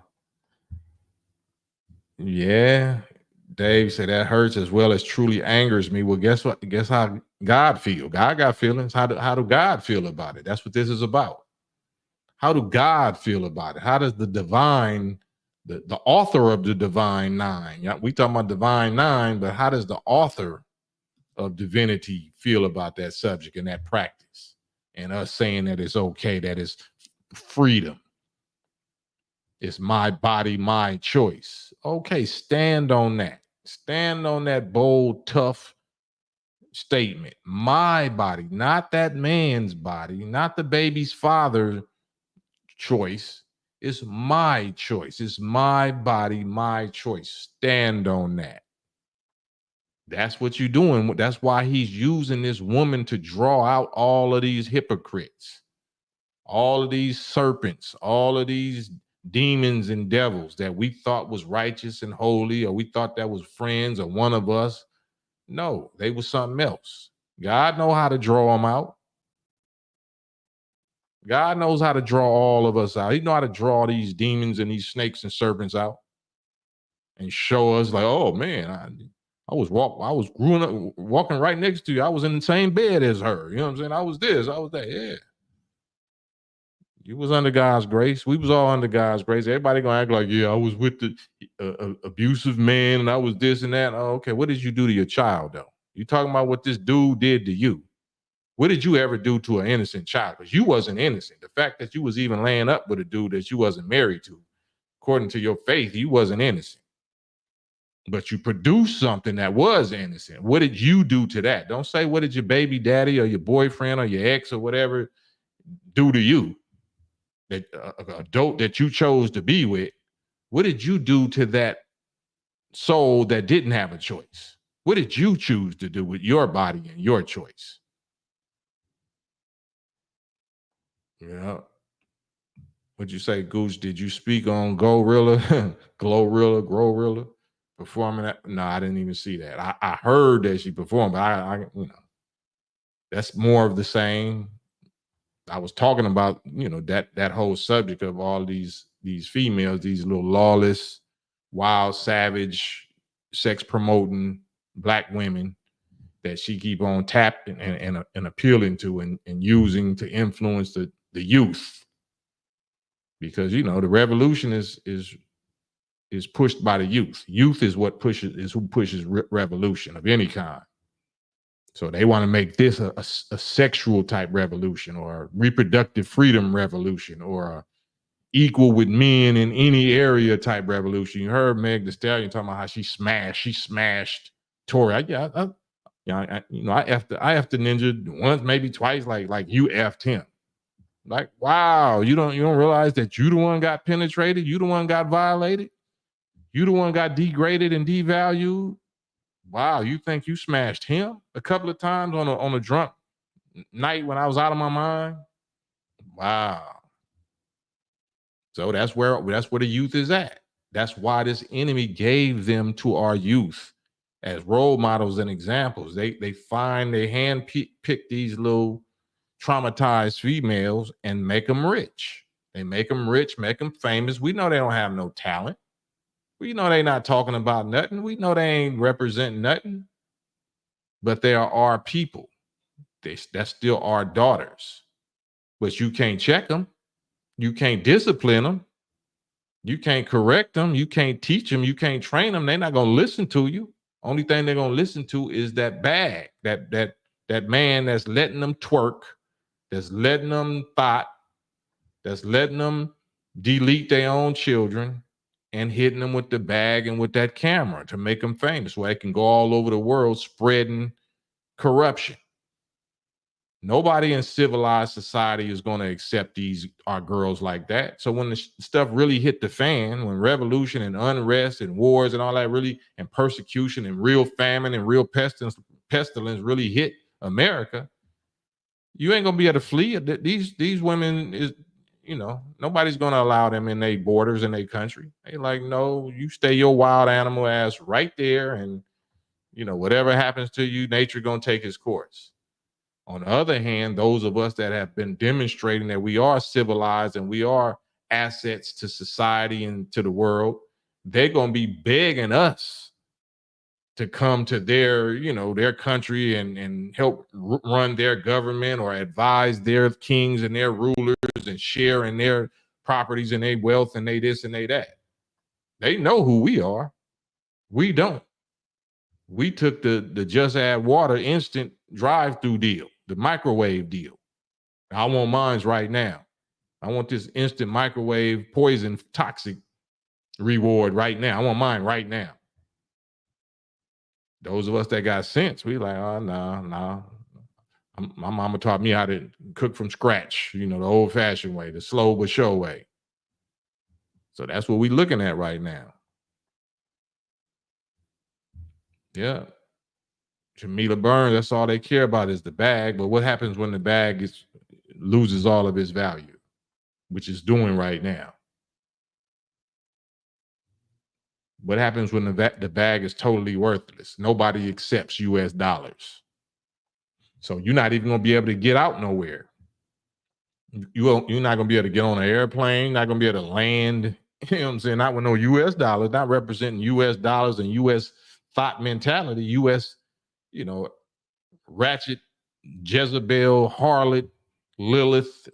Yeah, Dave said that hurts as well as truly angers me. Well, guess what? Guess how God feel? God got feelings. How do God feel about it? That's what this is about. How do God feel about it? How does the divine, the author of the divine nine? Yeah, we talking about divine nine, but how does the author of divinity feel about that subject and that practice? And us saying that it's okay, that it's freedom. It's my body, my choice. Okay, stand on that. Stand on that bold, tough statement. My body, not that man's body, not the baby's father's choice. It's my choice. It's my body, my choice. Stand on that. That's what you're doing. That's why he's using this woman to draw out all of these hypocrites, all of these serpents, all of these demons and devils that we thought was righteous and holy, or we thought that was friends or one of us. No, they was something else. God know how to draw them out. God knows how to draw all of us out. He know how to draw these demons and these snakes and serpents out and show us like, oh man, I was walking right next to you. I was in the same bed as her. You know what I'm saying? I was this, I was that. Yeah. You was under God's grace. We was all under God's grace. Everybody gonna act like, yeah, I was with the abusive man and I was this and that. Oh, okay. What did you do to your child though? You talking about what this dude did to you? What did you ever do to an innocent child? Because you wasn't innocent. The fact that you was even laying up with a dude that you wasn't married to, according to your faith, you wasn't innocent. But you produced something that was innocent. What did you do to that? Don't say, what did your baby daddy or your boyfriend or your ex or whatever do to you? That adult that you chose to be with, what did you do to that soul that didn't have a choice? What did you choose to do with your body and your choice? Yeah. What'd you say, Goose? Did you speak on Glorilla, Glorilla, performing that? No, I didn't even see that. I heard that she performed, but I that's more of the same. I was talking about, that whole subject of all these females, these little lawless, wild, savage, sex promoting Black women that she keep on tapping and appealing to and using to influence the youth. Because the revolution is pushed by the youth. Youth is who pushes revolution of any kind. So they want to make this a sexual type revolution, or a reproductive freedom revolution, or a equal with men in any area type revolution. You heard Meg Thee Stallion talking about how she smashed Tory. I effed the ninja once, maybe twice, like you effed him. Like, wow, you don't realize that you the one got penetrated, you the one got violated. You the one got degraded and devalued. Wow, you think you smashed him a couple of times on a drunk night when I was out of my mind? Wow. So that's where the youth is at. That's why this enemy gave them to our youth as role models and examples. They hand pick these little traumatized females and make them rich. They make them rich, make them famous. We know they don't have no talent. We know they not talking about nothing. We know they ain't representing nothing. But they are our people. That's still our daughters. But you can't check them. You can't discipline them. You can't correct them. You can't teach them. You can't train them. They're not going to listen to you. Only thing they're going to listen to is that bag, that man that's letting them twerk, that's letting them thought, that's letting them delete their own children and hitting them with the bag and with that camera to make them famous, where they can go all over the world spreading corruption. Nobody in civilized society is going to accept our girls like that. So when the stuff really hit the fan, when revolution and unrest and wars and all that really, and persecution and real famine and real pestilence really hit America, you ain't gonna be able to flee. These women is, nobody's gonna allow them in their borders in their country. They like, no, you stay your wild animal ass right there, and whatever happens to you, nature gonna take its course. On the other hand, those of us that have been demonstrating that we are civilized and we are assets to society and to the world, they're going to be begging us to come to their country and help run their government or advise their kings and their rulers and share in their properties and their wealth and they this and they that. They know who we are. We don't. We took the just add water instant drive-through deal, the microwave deal. I want mines right now. I want this instant microwave poison toxic reward right now. I want mine right now. Those of us that got sense, we like, oh, no. My mama taught me how to cook from scratch, the old-fashioned way, the slow but sure way. So that's what we're looking at right now. Yeah. Jamila Burns, that's all they care about is the bag. But what happens when the bag loses all of its value, which it's doing right now? What happens when the bag is totally worthless? Nobody accepts US dollars. So you're not even going to be able to get out nowhere. You're not going to be able to get on an airplane, not going to be able to land, you know what I'm saying? Not with no US dollars, not representing US dollars and US thought mentality, US, ratchet, Jezebel, harlot, Lilith,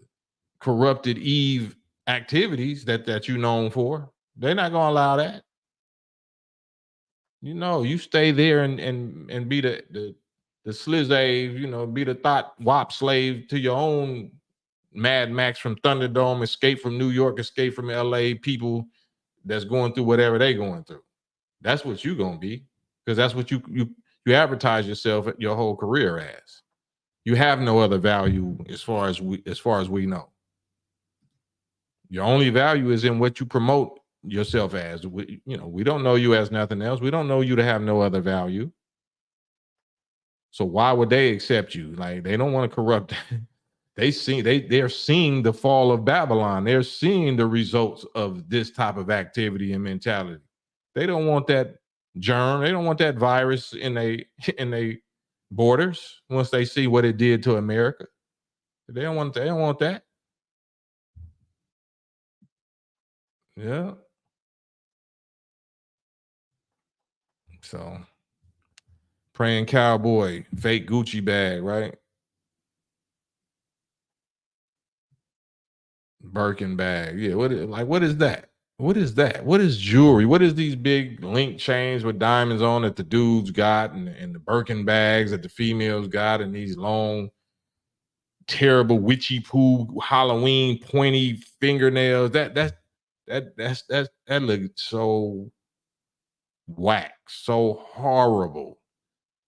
corrupted Eve activities that you're known for. They're not going to allow that. You stay there and be the slizave, be the thought wop slave to your own Mad Max from Thunderdome, escape from New York, escape from LA people that's going through whatever they going through. That's what you gonna be, because that's what you advertise yourself your whole career as. You have no other value as far as we know. Your only value is in what you promote yourself as. We don't know you as nothing else. We don't know you to have no other value. So why would they accept you? Like, they don't want to corrupt. They're seeing the fall of Babylon. They're seeing the results of this type of activity and mentality. They don't want that germ. They don't want that virus in they borders once they see what it did to America. They don't want that. Yeah. So, praying cowboy, fake Gucci bag, right? Birkin bag. Yeah. What is that? What is that? What is jewelry? What is these big link chains with diamonds on that the dudes got, and the Birkin bags that the females got, and these long, terrible witchy poo Halloween pointy fingernails? That looked so whack, so horrible.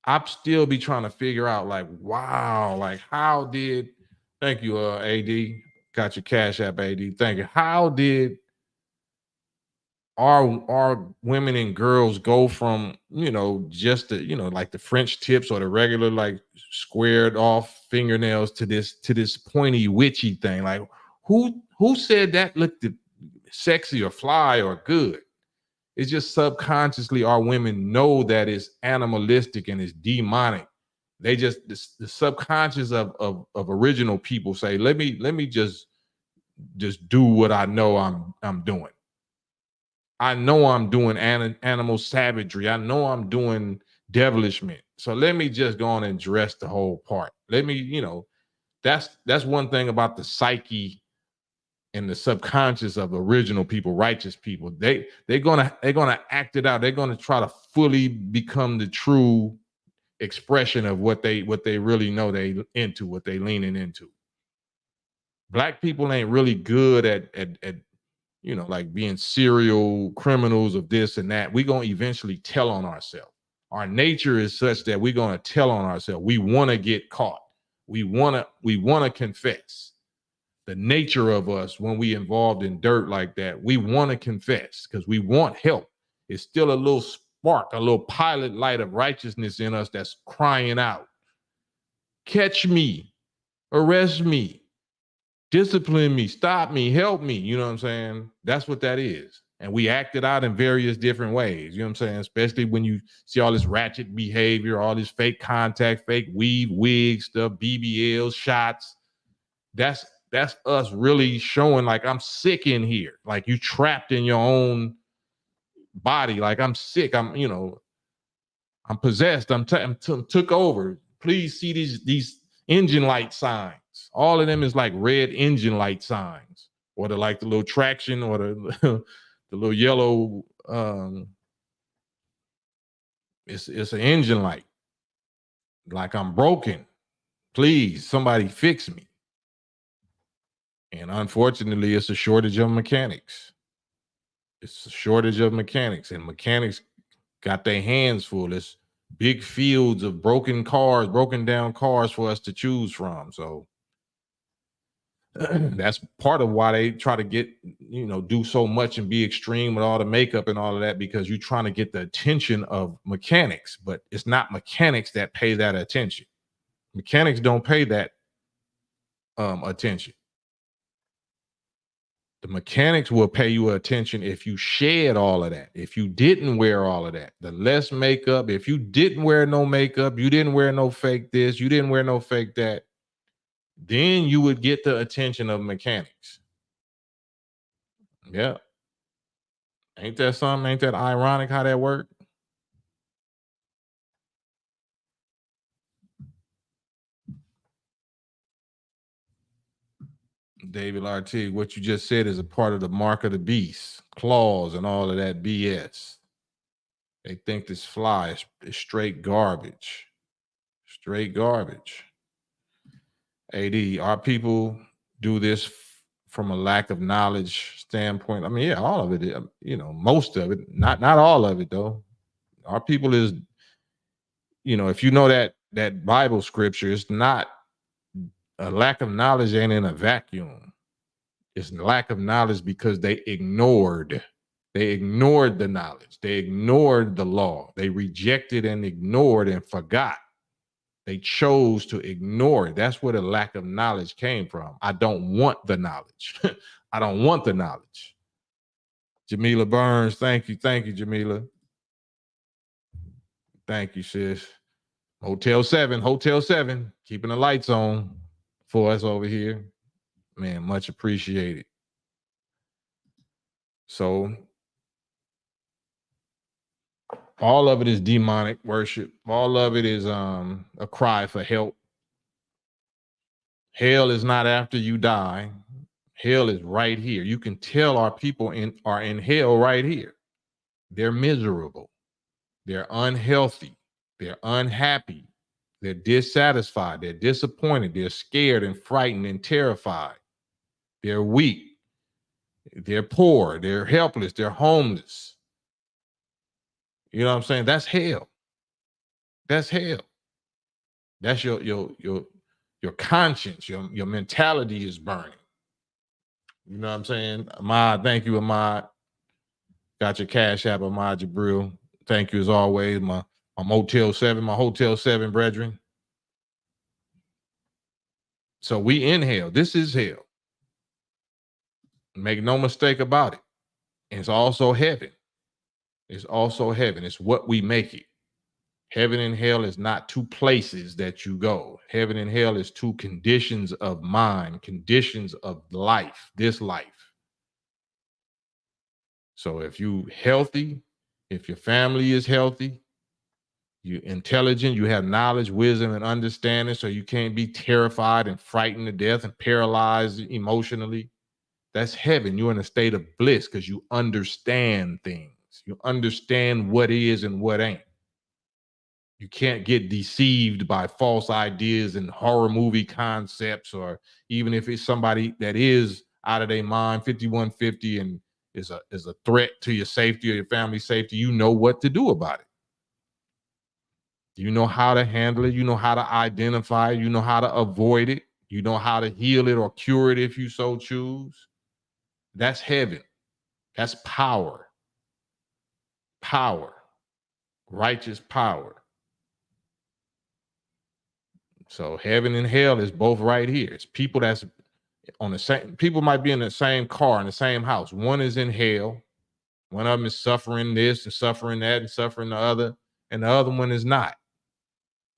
I'd still be trying to figure out, like, wow, like, how did, thank you, AD, got your Cash App, AD, thank you. How did our women and girls go from, just the, like the French tips or the regular like squared off fingernails to this pointy witchy thing? Like who said that looked sexy or fly or good? It's just subconsciously our women know that it's animalistic and it's demonic. They just the subconscious of original people say, let me just do what I know I'm doing. I know I'm doing animal savagery. I know I'm doing devilishment. So let me just go on and dress the whole part. Let me, that's one thing about the psyche and the subconscious of original people, righteous people. They're gonna act it out. They're gonna try to fully become the true expression of what they really know they into, what they leaning into. Black people ain't really good at like being serial criminals of this and that. We're going to eventually tell on ourselves. Our nature is such that we're going to tell on ourselves. We want to get caught. We want to confess. The nature of us when we involved in dirt like that, we want to confess because we want help. It's still a little spark, a little pilot light of righteousness in us that's crying out. Catch me, arrest me, discipline me, stop me, help me. You know what I'm saying? That's what that is. And we act it out in various different ways. You know what I'm saying? Especially when you see all this ratchet behavior, all this fake contact, fake weave, wig stuff, BBLs, shots. That's us really showing like I'm sick in here. Like you trapped in your own body. Like I'm sick. I'm possessed. I'm took over. Please see these engine light signs. All of them is like red engine light signs, or the little traction, or the the little yellow. It's an engine light. Like I'm broken. Please, somebody fix me. And unfortunately, it's a shortage of mechanics. It's a shortage of mechanics, and mechanics got their hands full. It's big fields of broken down cars for us to choose from. So that's part of why they try to get, do so much and be extreme with all the makeup and all of that, because you're trying to get the attention of mechanics, but it's not mechanics that pay that attention. Mechanics don't pay that attention. The mechanics will pay you attention if you shed all of that, if you didn't wear all of that, the less makeup, if you didn't wear no makeup, you didn't wear no fake this, you didn't wear no fake that, then you would get the attention of mechanics. Yeah. Ain't that something? Ain't that ironic how that worked? David RT, what you just said is a part of the mark of the beast, claws and all of that BS. They think this fly is straight garbage. Straight garbage. AD, our people do this from a lack of knowledge standpoint? I mean, yeah, all of it, most of it, not all of it though. Our people is, if you know that Bible scripture, it's not a lack of knowledge ain't in a vacuum. It's lack of knowledge because they ignored the knowledge. They ignored the law. They rejected and ignored and forgot. They chose to ignore it. That's where the lack of knowledge came from. I don't want the knowledge. I don't want the knowledge. Jamila Burns, thank you, Jamila. Thank you, sis. Hotel 7, keeping the lights on for us over here. Man, much appreciated. So all of it is demonic worship. All of it is a cry for help. Hell is not after you die. Hell is right here. You can tell our people are in hell right here. They're miserable. They're unhealthy. They're unhappy. They're dissatisfied. They're disappointed. They're scared and frightened and terrified. They're weak. They're poor. They're helpless. They're homeless. You know what I'm saying? That's hell. That's hell. That's your conscience. Your mentality is burning. You know what I'm saying? Ahmad, thank you, Ahmad. Got your Cash App, Ahmad Jabril. Thank you as always. My Motel 7, my Hotel 7 brethren. So we inhale. This is hell. Make no mistake about it. It's also heaven. It's also heaven. It's what we make it. Heaven and hell is not two places that you go. Heaven and hell is two conditions of mind, conditions of life, this life. So if you healthy, if your family is healthy, you're intelligent, you have knowledge, wisdom, and understanding, so you can't be terrified and frightened to death and paralyzed emotionally. That's heaven. You're in a state of bliss because you understand things. You understand what is and what ain't. You can't get deceived by false ideas and horror movie concepts, or even if it's somebody that is out of their mind, 5150, and is a threat to your safety or your family's safety, you know what to do about it. You know how to handle it. You know how to identify it. You know how to avoid it. You know how to heal it or cure it if you so choose. That's heaven. That's power. Power. Righteous power. So heaven and hell is both right here. It's people that's on the same, people might be in the same car, in the same house. One is in hell. One of them is suffering this and suffering that and suffering the other. And the other one is not.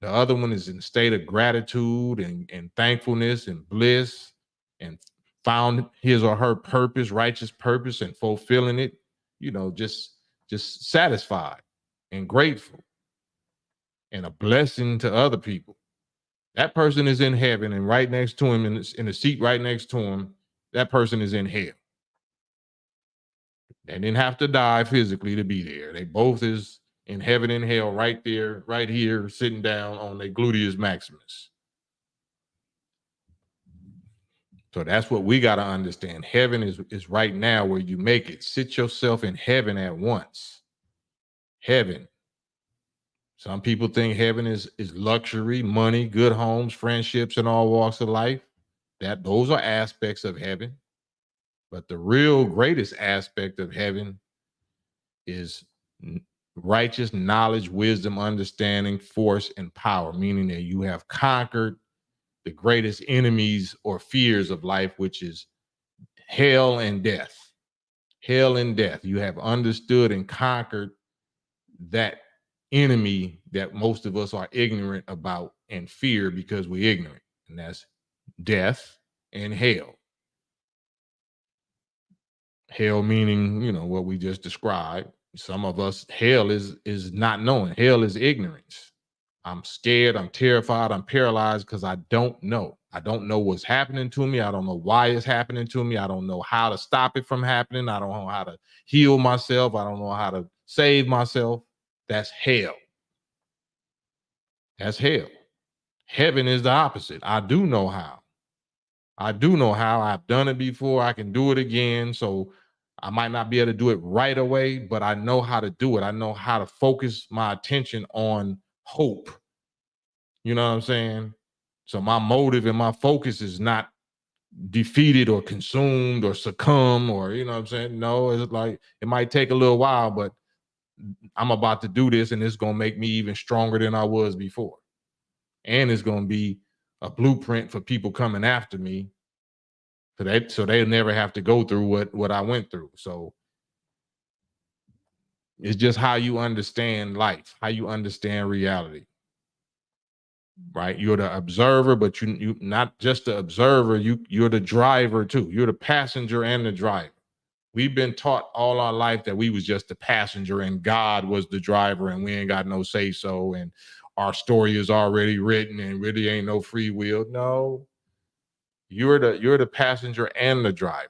The other one is in a state of gratitude and thankfulness and bliss, and found his or her purpose, righteous purpose, and fulfilling it, just satisfied and grateful and a blessing to other people. That person is in heaven, and right next to him, in the seat right next to him, that person is in hell. They didn't have to die physically to be there. They both is in heaven and hell right there, right here, sitting down on their gluteus maximus. So that's what we got to understand. Heaven is right now where you make it. Sit yourself in heaven at once. Heaven. Some people think heaven is luxury, money, good homes, friendships, and all walks of life. Those are aspects of heaven. But the real greatest aspect of heaven is righteous knowledge, wisdom, understanding, force, and power, meaning that you have conquered the greatest enemies or fears of life, which is hell and death. Hell and death. You have understood and conquered that enemy that most of us are ignorant about and fear because we're ignorant, and that's death and hell. Hell meaning, what we just described. Some of us, hell is not knowing. Hell is ignorance. I'm scared, I'm terrified, I'm paralyzed because I don't know. I don't know what's happening to me. I don't know why it's happening to me. I don't know how to stop it from happening. I don't know how to heal myself. I don't know how to save myself. That's hell. That's hell. Heaven is the opposite. I do know how. I do know how. I've done it before. I can do it again. So I might not be able to do it right away, but I know how to do it. I know how to focus my attention on hope. You know what I'm saying? So my motive and my focus is not defeated or consumed or succumb, or, you know what I'm saying? No, it's like, it might take a little while, but I'm about to do this, and it's going to make me even stronger than I was before. And it's going to be a blueprint for people coming after me, so they'll never have to go through what I went through. So it's just how you understand life, how you understand reality. Right? You're the observer, but you not just the observer, you're the driver too. You're the passenger and the driver. We've been taught all our life that we was just the passenger and God was the driver, and we ain't got no say so, and our story is already written and really ain't no free will. No, you're the passenger and the driver.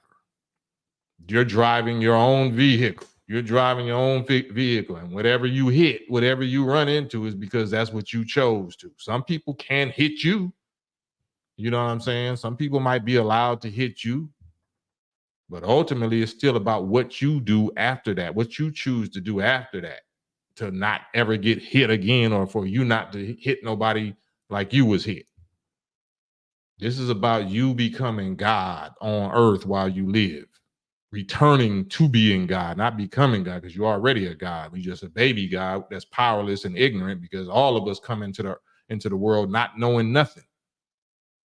You're driving your own vehicle. You're driving your own vehicle, and whatever you hit, whatever you run into, is because that's what you chose to. Some people can hit you. You know what I'm saying? Some people might be allowed to hit you, but ultimately it's still about what you do after that, what you choose to do after that, to not ever get hit again, or for you not to hit nobody like you was hit. This is about you becoming God on earth while you live. returning to being God, not becoming God, because you're already a God. We just a baby God that's powerless and ignorant, because all of us come into the world not knowing nothing.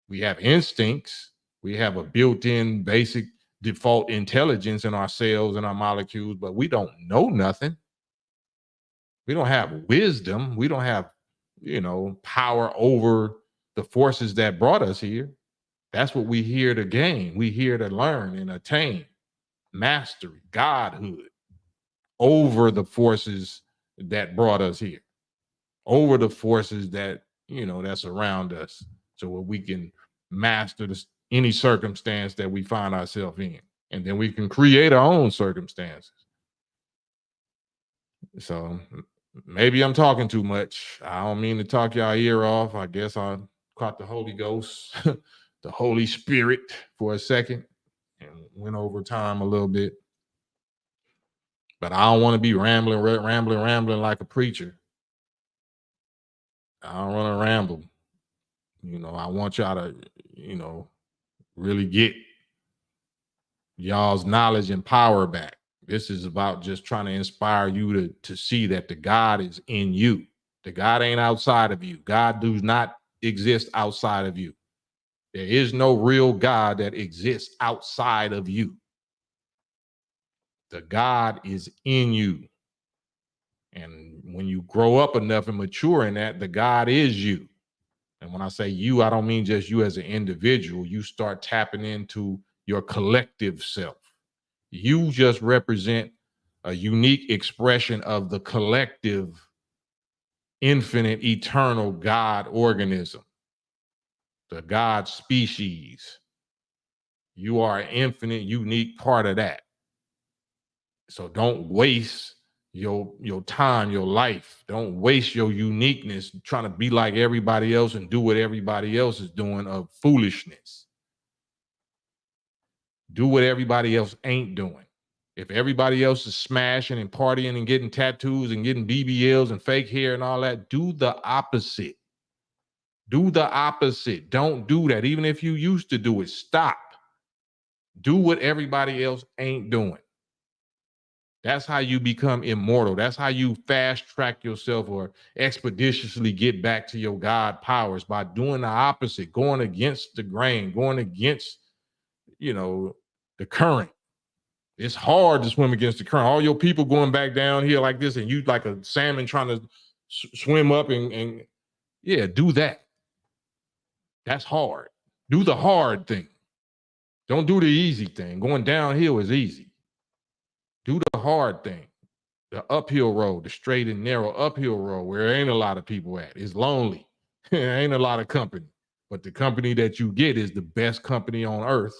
We have instincts. We have a built-in basic default intelligence in our cells and our molecules, but we don't know nothing. We don't have wisdom. We don't have, power over the forces that brought us here. That's what we here to gain. We here to learn and attain mastery, godhood over the forces that brought us here, over the forces that, that's around us, so we can master any circumstance that we find ourselves in. And then we can create our own circumstances. So maybe I'm talking too much. I don't mean to talk y'all ear off. I guess I caught the Holy Ghost, the Holy Spirit for a second, and went over time a little bit. But I don't want to be rambling like a preacher. I don't want to ramble. I want y'all to, really get y'all's knowledge and power back. This is about just trying to inspire you to see that the God is in you. The God ain't outside of you. God does not exist outside of you. There is no real God that exists outside of you. The God is in you. And when you grow up enough and mature in that, the God is you. And when I say you, I don't mean just you as an individual. You start tapping into your collective self. You just represent a unique expression of the collective, infinite, eternal God organism, the God species. You are an infinite, unique part of that. So don't waste your time, your life. Don't waste your uniqueness trying to be like everybody else and do what everybody else is doing of foolishness. Do what everybody else ain't doing. If everybody else is smashing and partying and getting tattoos and getting BBLs and fake hair and all that, do the opposite. Do the opposite. Don't do that. Even if you used to do it, stop. Do what everybody else ain't doing. That's how you become immortal. That's how you fast track yourself or expeditiously get back to your God powers, by doing the opposite, going against the grain, going against, the current. It's hard to swim against the current. All your people going back down here like this, and you like a salmon trying to swim up and yeah, do that. That's hard. Do the hard thing. Don't do the easy thing. Going downhill is easy. Do the hard thing. The uphill road, the straight and narrow uphill road where there ain't a lot of people at. It's lonely. There ain't a lot of company. But the company that you get is the best company on earth.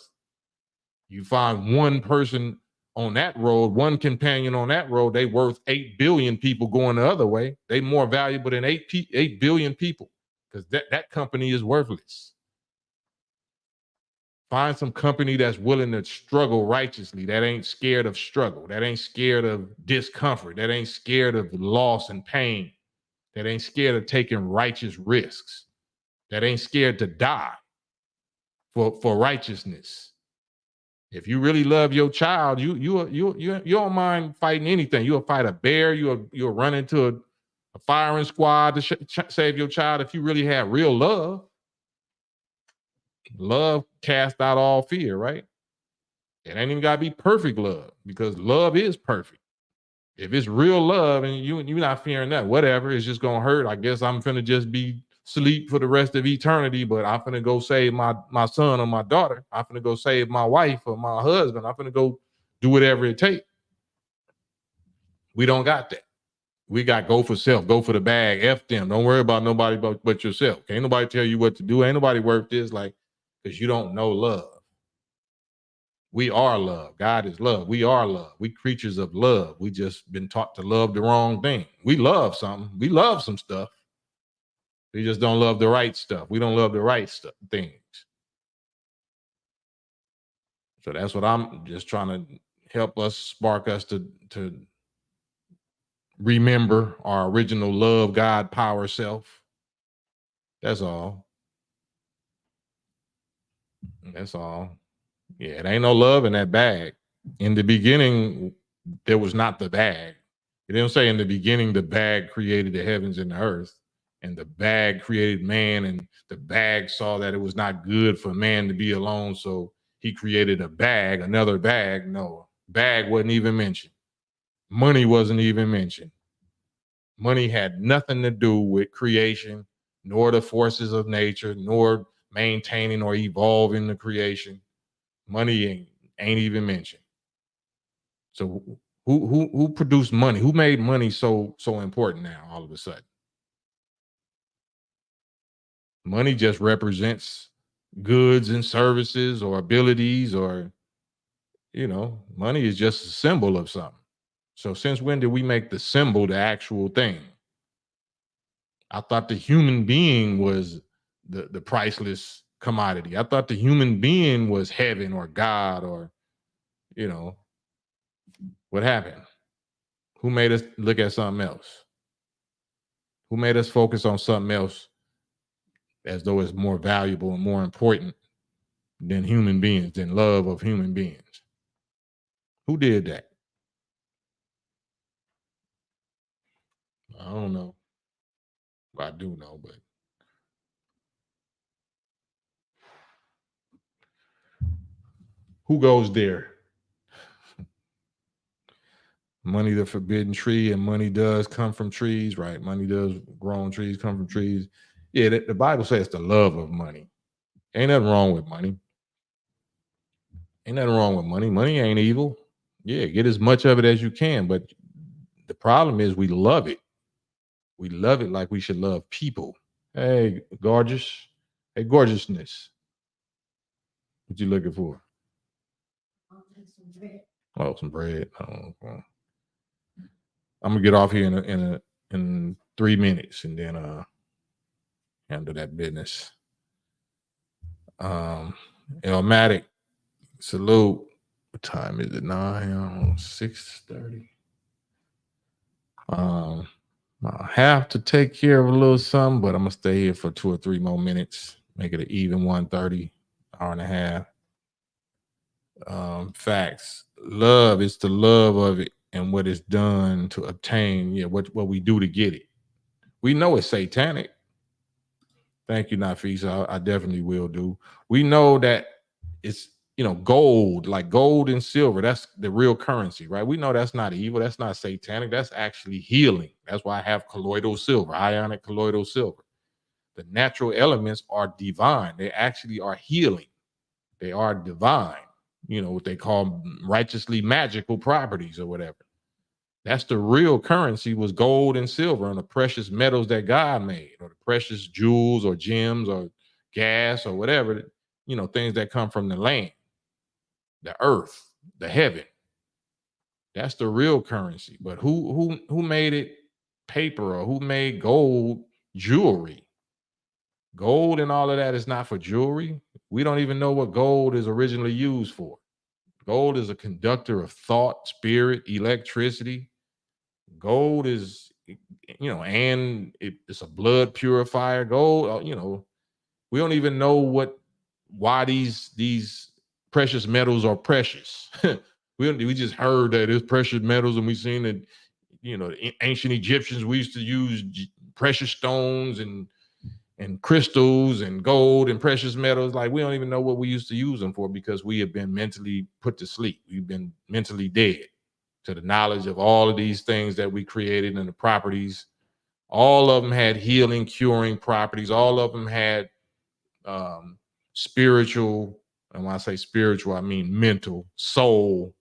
You find one person on that road, one companion on that road, they worth 8 billion people going the other way. They more valuable than 8 billion people, because that company is worthless. Find some company that's willing to struggle righteously, that ain't scared of struggle, that ain't scared of discomfort, that ain't scared of loss and pain, that ain't scared of taking righteous risks, that ain't scared to die for righteousness. If you really love your child, you don't mind fighting anything. You'll fight a bear. You'll run into a firing squad to save your child. If you really have real love, love casts out all fear, right? It ain't even gotta be perfect love, because love is perfect. If it's real love and you're not fearing that, whatever, it's just gonna hurt. I guess I'm finna just be sleep for the rest of eternity, but I'm finna go save my son or my daughter. I'm finna go save my wife or my husband. I'm finna go do whatever it takes. We don't got that. We got go for self, go for the bag, F them. Don't worry about nobody but yourself. Can't nobody tell you what to do. Ain't nobody worth this, like, because you don't know love. We are love. God is love. We are love. We creatures of love. We just been taught to love the wrong thing. We love something. We love some stuff. We just don't love the right stuff. We don't love the right stuff, things. So that's what I'm just trying to help us, spark us to remember our original love, God, power, self. That's all. That's all. Yeah, it ain't no love in that bag. In the beginning, there was not the bag. It didn't say in the beginning the bag created the heavens and the earth, and the bag created man, and the bag saw that it was not good for man to be alone, so he created a bag, another bag. No, bag wasn't even mentioned. Money wasn't even mentioned. Money had nothing to do with creation, nor the forces of nature, nor maintaining or evolving the creation. Money ain't even mentioned. So who produced money? Who made money so important now all of a sudden? Money just represents goods and services or abilities, or money is just a symbol of something. So since when did we make the symbol the actual thing? I thought the human being was the priceless commodity. I thought the human being was heaven or God, or you know, what happened? Who made us look at something else? Who made us focus on something else as though it's more valuable and more important than human beings, than love of human beings? Who did that? I don't know. Well, I do know, but who goes there? Money, the forbidden tree, and money does come from trees, right? Money does grow on trees, come from trees. Yeah, the Bible says the love of money. Ain't nothing wrong with money. Ain't nothing wrong with money. Money ain't evil. Yeah, get as much of it as you can. But the problem is we love it. We love it like we should love people. Hey, gorgeous. Hey, gorgeousness. What you looking for? Oh, some bread. Oh, okay. I'm gonna get off here in 3 minutes and then handle that business. Elmatic, salute. What time is it? 6:30. I have to take care of a little something, but I'm gonna stay here for 2 or 3 more minutes. Make it an even 1:30, hour and a half. Facts. Love is the love of it and what it's done to obtain. Yeah, what we do to get it. We know it's satanic. Thank you, Nafisa. I definitely will do. We know that it's gold, like gold and silver. That's the real currency, right? We know that's not evil. That's not satanic. That's actually healing. That's why I have colloidal silver, ionic colloidal silver. The natural elements are divine. They actually are healing. They are divine. What they call righteously magical properties or whatever. That's the real currency, was gold and silver and the precious metals that God made, or the precious jewels or gems or gas or whatever, things that come from the land, the earth, the heaven. That's the real currency. But who made it paper, or who made gold jewelry? Gold and all of that is not for jewelry. We don't even know what gold is originally used for. Gold is a conductor of thought, spirit, electricity. Gold is, and it's a blood purifier. Gold, we don't even know why these precious metals are precious. We just heard that it's precious metals, and we seen that, ancient Egyptians, we used to use precious stones and crystals and gold and precious metals. Like, we don't even know what we used to use them for, because we have been mentally put to sleep. We've been mentally dead to the knowledge of all of these things that we created and the properties. All of them had healing, curing properties. All of them had spiritual, and when I say spiritual, I mean mental, soul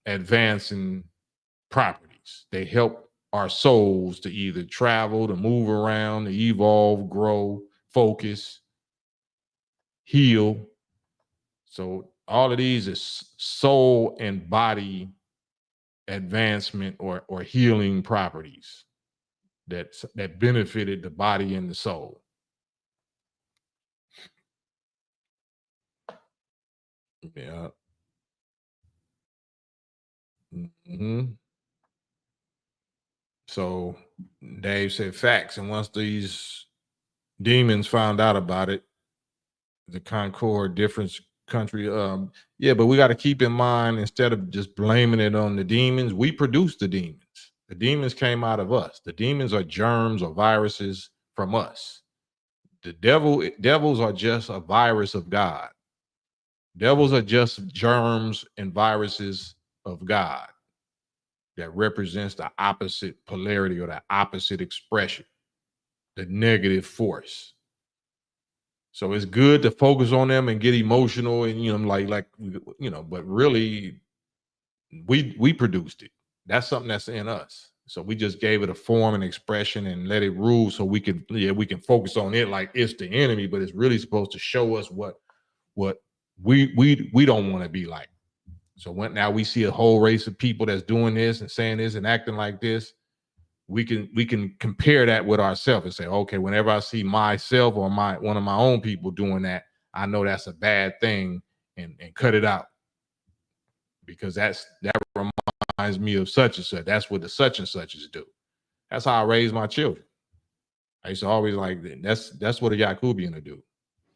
advancing properties. They help our souls to either travel, to move around, to evolve, grow, focus, heal. So all of these is soul and body advancement or healing properties that benefited the body and the soul. Yeah. Hmm. So Dave said facts, and once these demons found out about it, the Concord difference country. Yeah, but we got to keep in mind, instead of just blaming it on the demons, we produce the demons. The demons came out of us. The demons are germs or viruses from us. The devils are just a virus of God. Devils are just germs and viruses of God that represents the opposite polarity or the opposite expression, the negative force. So it's good to focus on them and get emotional and but really we produced it. That's something that's in us. So we just gave it a form and expression and let it rule, so we can focus on it like it's the enemy, but it's really supposed to show us what we don't want to be like. So now we see a whole race of people that's doing this and saying this and acting like this, we can compare that with ourselves and say, okay, whenever I see myself or one of my own people doing that, I know that's a bad thing, and cut it out, because that reminds me of such and such. That's what the such and suches do. That's how I raise my children. I used to always like, that's what a Yakubian to do.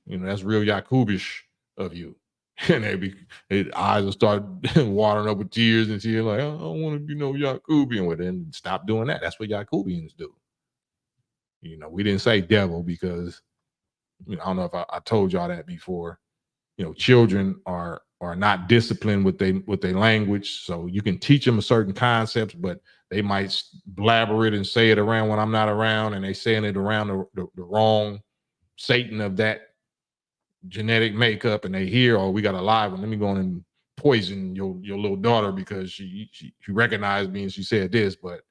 That's real Yakubish of you. And their eyes will start watering up with tears, and she's like, I don't want to be no Yakubian. Well, then stop doing that. That's what Yakubians do. We didn't say devil because, I don't know if I told y'all that before. Children are not disciplined with their language. So you can teach them a certain concepts, but they might blabber it and say it around when I'm not around, and they saying it around the wrong Satan of that genetic makeup, and they hear, oh, we got a live one. Let me go and poison your little daughter because she recognized me and she said this. But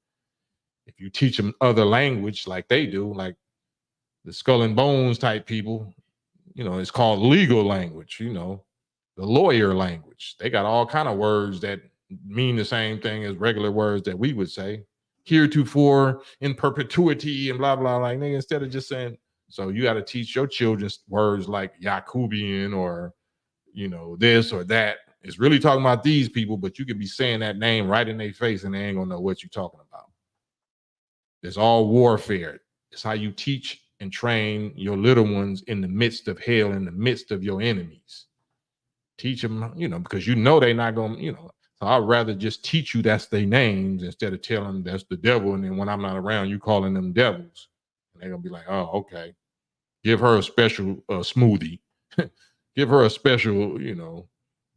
if you teach them other language like they do, like the skull and bones type people, it's called legal language, the lawyer language. They got all kind of words that mean the same thing as regular words that we would say. Heretofore, in perpetuity, and blah, blah, like, nigga, instead of just saying. So you got to teach your children words like Yakubian or, this or that. It's really talking about these people, but you could be saying that name right in their face and they ain't gonna know what you're talking about. It's all warfare. It's how you teach and train your little ones in the midst of hell, in the midst of your enemies. Teach them, because they're not gonna, So I'd rather just teach you that's their names instead of telling them that's the devil. And then when I'm not around, you calling them devils. And they're gonna be like, oh, okay. Give her a special smoothie. Give her a special,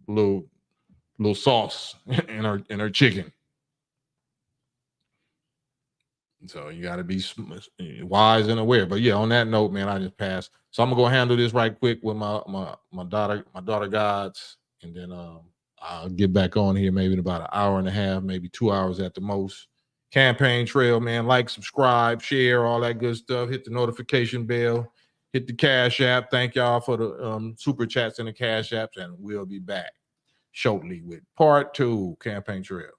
little sauce in her chicken. So you got to be wise and aware. But yeah, on that note, man, I just passed. So I'm gonna go handle this right quick with my daughter gods, and then I'll get back on here maybe in about an hour and a half, maybe 2 hours at the most. Campaign trail, man. Like, subscribe, share, all that good stuff. Hit the notification bell. Hit the Cash App. Thank y'all for the super chats and the Cash Apps, and we'll be back shortly with part 2, Campaign Trail.